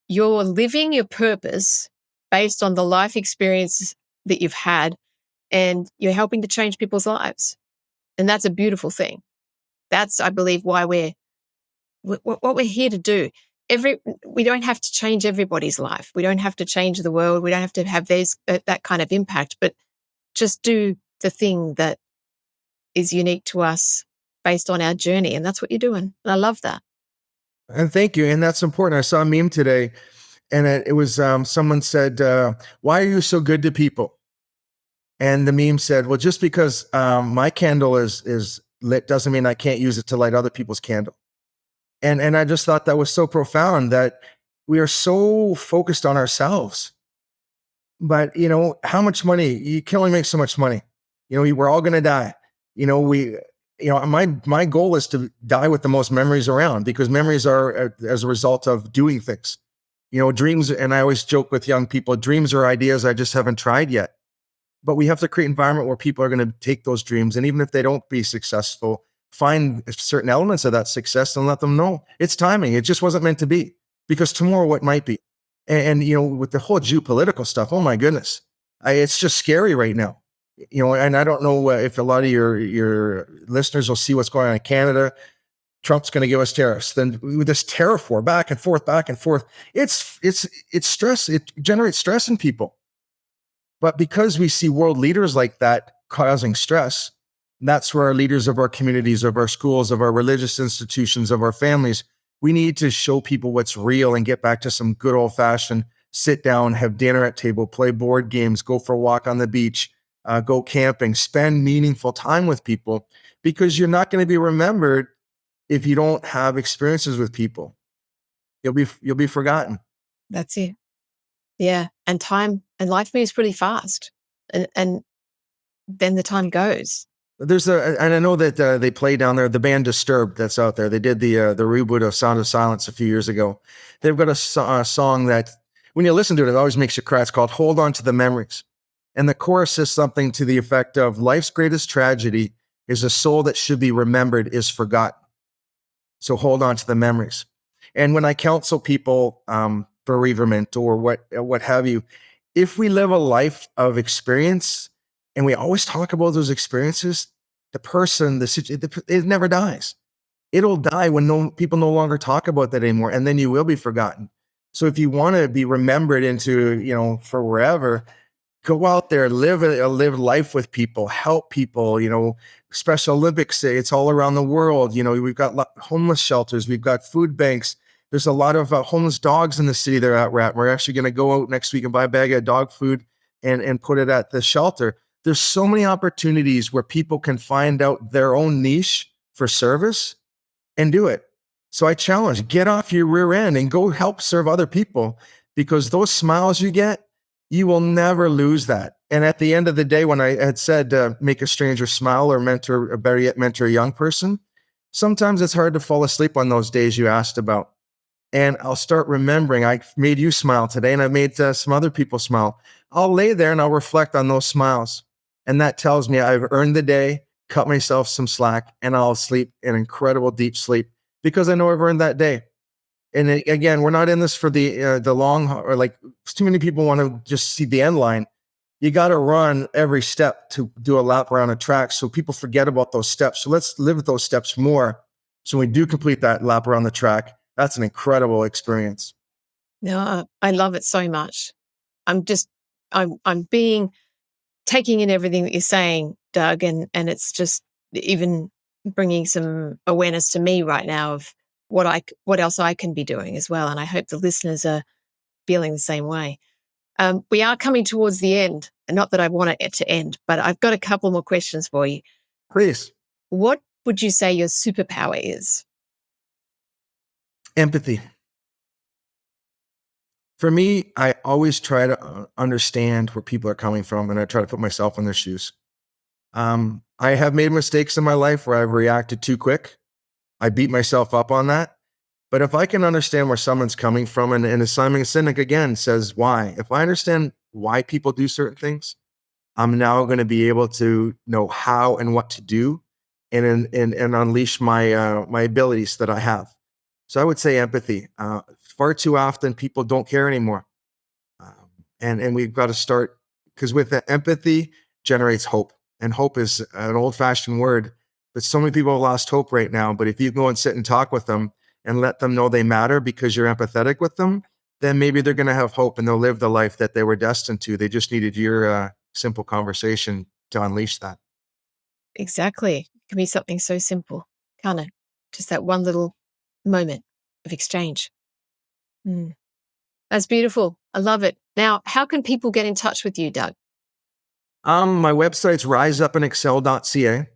You're living your purpose based on the life experience that you've had, and you're helping to change people's lives. And that's a beautiful thing. That's, I believe, why what we're here to do. We don't have to change everybody's life. We don't have to change the world. We don't have to have that kind of impact, but just do the thing that is unique to us based on our journey. And that's what you're doing. And I love that. And thank you. And that's important. I saw a meme today, and it was someone said, why are you so good to people? And the meme said, well, just because my candle is lit doesn't mean I can't use it to light other people's candle. And I just thought that was so profound that we are so focused on ourselves. But how much money? You can only make so much money. We're all gonna die. My goal is to die with the most memories around, because memories are as a result of doing things. Dreams, and I always joke with young people, dreams are ideas I just haven't tried yet. But we have to create an environment where people are going to take those dreams, and even if they don't be successful, find certain elements of that success and let them know it's timing. It just wasn't meant to be, because tomorrow what might be. And with the whole geopolitical stuff, oh my goodness, it's just scary right now. And I don't know if a lot of your listeners will see what's going on in Canada. Trump's going to give us tariffs. Then with this tariff war, back and forth, it's stress. It generates stress in people. But because we see world leaders like that causing stress, that's where our leaders of our communities, of our schools, of our religious institutions, of our families, we need to show people what's real and get back to some good old fashioned sit down, have dinner at table, play board games, go for a walk on the beach, go camping, spend meaningful time with people, because you're not going to be remembered if you don't have experiences with people. You'll be forgotten. That's it. Yeah. And time and life moves pretty fast. And then the time goes. And I know that they play down there, the band Disturbed that's out there. They did the reboot of Sound of Silence a few years ago. They've got a song that when you listen to it, it always makes you cry. It's called Hold On to the Memories. And the chorus says something to the effect of, life's greatest tragedy is a soul that should be remembered is forgotten. So hold on to the memories. And when I counsel people bereavement or what have you, if we live a life of experience and we always talk about those experiences, the person, it never dies. It'll die when people no longer talk about that anymore, and then you will be forgotten. So if you want to be remembered for wherever, go out there, live life with people, help people. Special Olympics, it's all around the world. We've got homeless shelters, we've got food banks. There's a lot of homeless dogs in the city that we're at. We're actually going to go out next week and buy a bag of dog food and put it at the shelter. There's so many opportunities where people can find out their own niche for service and do it. So I challenge, get off your rear end and go help serve other people, because those smiles you get, you will never lose that. And at the end of the day, when I had said make a stranger smile or mentor, or better yet, mentor a young person, sometimes it's hard to fall asleep on those days you asked about. And I'll start remembering, I made you smile today, and I made some other people smile. I'll lay there and I'll reflect on those smiles. And that tells me I've earned the day, cut myself some slack, and I'll sleep an incredible deep sleep, because I know I've earned that day. And again, we're not in this for the long, or like too many people want to just see the end line. You got to run every step to do a lap around a track, so people forget about those steps. So let's live those steps more. So when we do complete that lap around the track, that's an incredible experience. No, I love it so much. I'm taking in everything that you're saying, Doug, and it's just even bringing some awareness to me right now of what else I can be doing as well. And I hope the listeners are feeling the same way. We are coming towards the end, and not that I want it to end, but I've got a couple more questions for you. Please. What would you say your superpower is? Empathy. For me, I always try to understand where people are coming from, and I try to put myself in their shoes. I have made mistakes in my life where I've reacted too quick. I beat myself up on that. But if I can understand where someone's coming from, and as Simon Sinek again says, why? If I understand why people do certain things, I'm now going to be able to know how and what to do, and unleash my my abilities that I have. So I would say empathy. Far too often, people don't care anymore, and we've got to start, because with the empathy generates hope, and hope is an old-fashioned word, but so many people have lost hope right now. But if you go and sit and talk with them and let them know they matter because you're empathetic with them, then maybe they're going to have hope and they'll live the life that they were destined to. They just needed your simple conversation to unleash that. Exactly. It can be something so simple, can't it? Just that one little moment of exchange. That's beautiful. I love it. Now, how can people get in touch with you, Doug? My website's riseupandexcel.ca.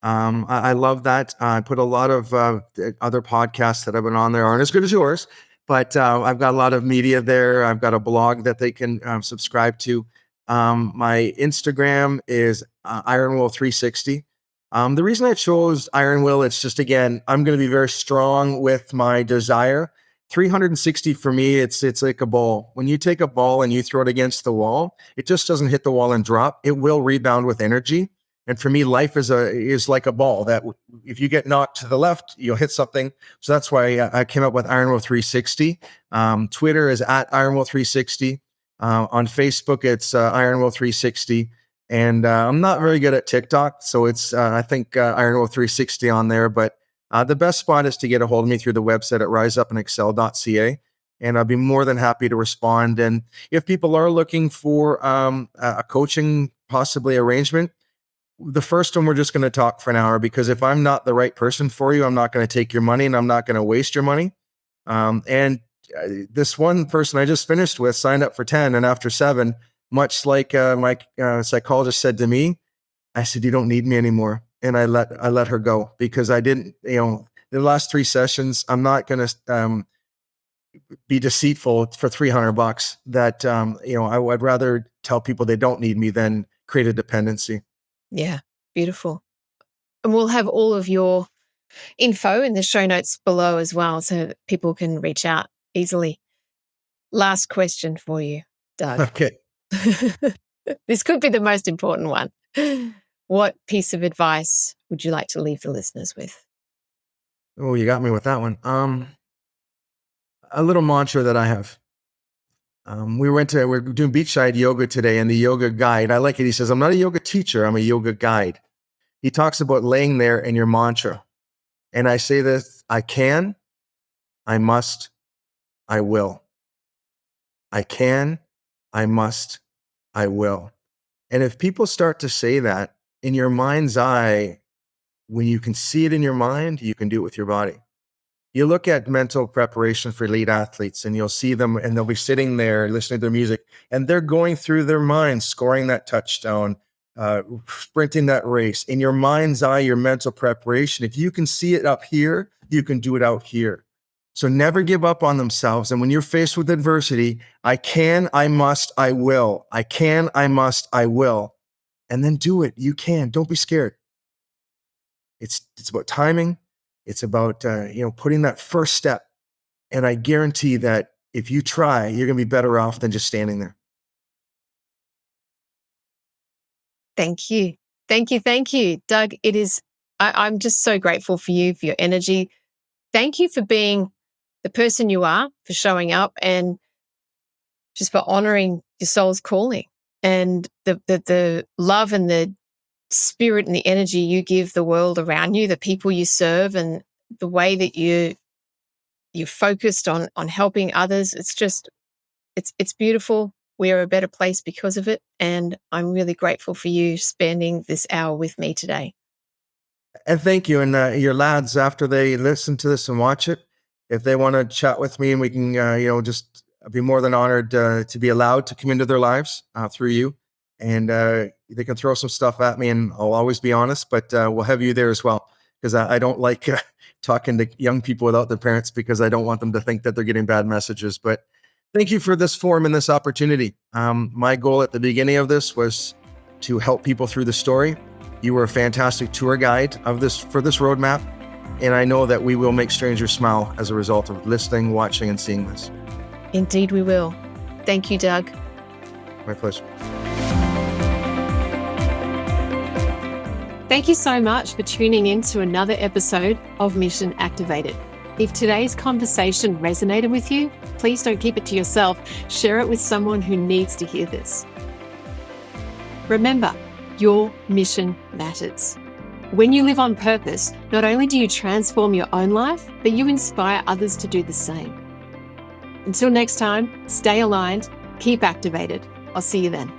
I love that. I put a lot of other podcasts that I've been on there aren't as good as yours, but I've got a lot of media there. I've got a blog that they can subscribe to. My Instagram is IronWill360. The reason I chose Iron Will, it's just, again, I'm going to be very strong with my desire. 360 for me, it's like a ball. When you take a ball and you throw it against the wall, it just doesn't hit the wall and drop. It will rebound with energy. And for me, life is like a ball that if you get knocked to the left, you'll hit something. So that's why I came up with Iron Will 360. Twitter is at Iron Will 360. On Facebook, it's Iron Will 360. And I'm not very good at TikTok, so it's I think Iron Will 360 on there. But the best spot is to get a hold of me through the website at riseupandexcel.ca. And I'll be more than happy to respond. And if people are looking for a coaching, possibly arrangement, the first one, we're just going to talk for an hour, because if I'm not the right person for you, I'm not going to take your money and I'm not going to waste your money. And this one person I just finished with signed up for 10, and after 7, much like my psychologist said to me, I said, "You don't need me anymore." And I let her go, because I didn't, the last 3 sessions, I'm not going to be deceitful for $300 that, I would rather tell people they don't need me than create a dependency. Yeah, beautiful. And we'll have all of your info in the show notes below as well, so that people can reach out easily. Last question for you, Doug. Okay. This could be the most important one. What piece of advice would you like to leave the listeners with? Oh, you got me with that one. A little mantra that I have. We're doing beachside yoga today, and the yoga guide, I like it. He says, "I'm not a yoga teacher, I'm a yoga guide." He talks about laying there in your mantra. And I say this: I can, I must, I will. I can, I must, I will. And if people start to say that in your mind's eye, when you can see it in your mind, you can do it with your body. You look at mental preparation for elite athletes, and you'll see them, and they'll be sitting there listening to their music, and they're going through their mind, scoring that touchdown, sprinting that race. In your mind's eye, your mental preparation, if you can see it up here, you can do it out here. So never give up on themselves. And when you're faced with adversity, I can, I must, I will. I can, I must, I will. And then do it. You can. Don't be scared. It's about timing. It's about, putting that first step. And I guarantee that if you try, you're going to be better off than just standing there. Thank you. Thank you. Thank you, Doug. I'm just so grateful for you, for your energy. Thank you for being the person you are, for showing up, and just for honoring your soul's calling, and the love and the spirit and the energy you give the world around you, the people you serve, and the way that you're focused on helping others. It's beautiful. We are a better place because of it. And I'm really grateful for you spending this hour with me today. And thank you. And your lads, after they listen to this and watch it, if they want to chat with me, and we can, just be more than honored to be allowed to come into their lives through you. And they can throw some stuff at me, and I'll always be honest, but we'll have you there as well. Because I don't like talking to young people without their parents, because I don't want them to think that they're getting bad messages. But thank you for this forum and this opportunity. My goal at the beginning of this was to help people through the story. You were a fantastic tour guide for this roadmap. And I know that we will make strangers smile as a result of listening, watching, and seeing this. Indeed, we will. Thank you, Doug. My pleasure. Thank you so much for tuning in to another episode of Mission Activated. If today's conversation resonated with you, please don't keep it to yourself. Share it with someone who needs to hear this. Remember, your mission matters. When you live on purpose, not only do you transform your own life, but you inspire others to do the same. Until next time, stay aligned, keep activated. I'll see you then.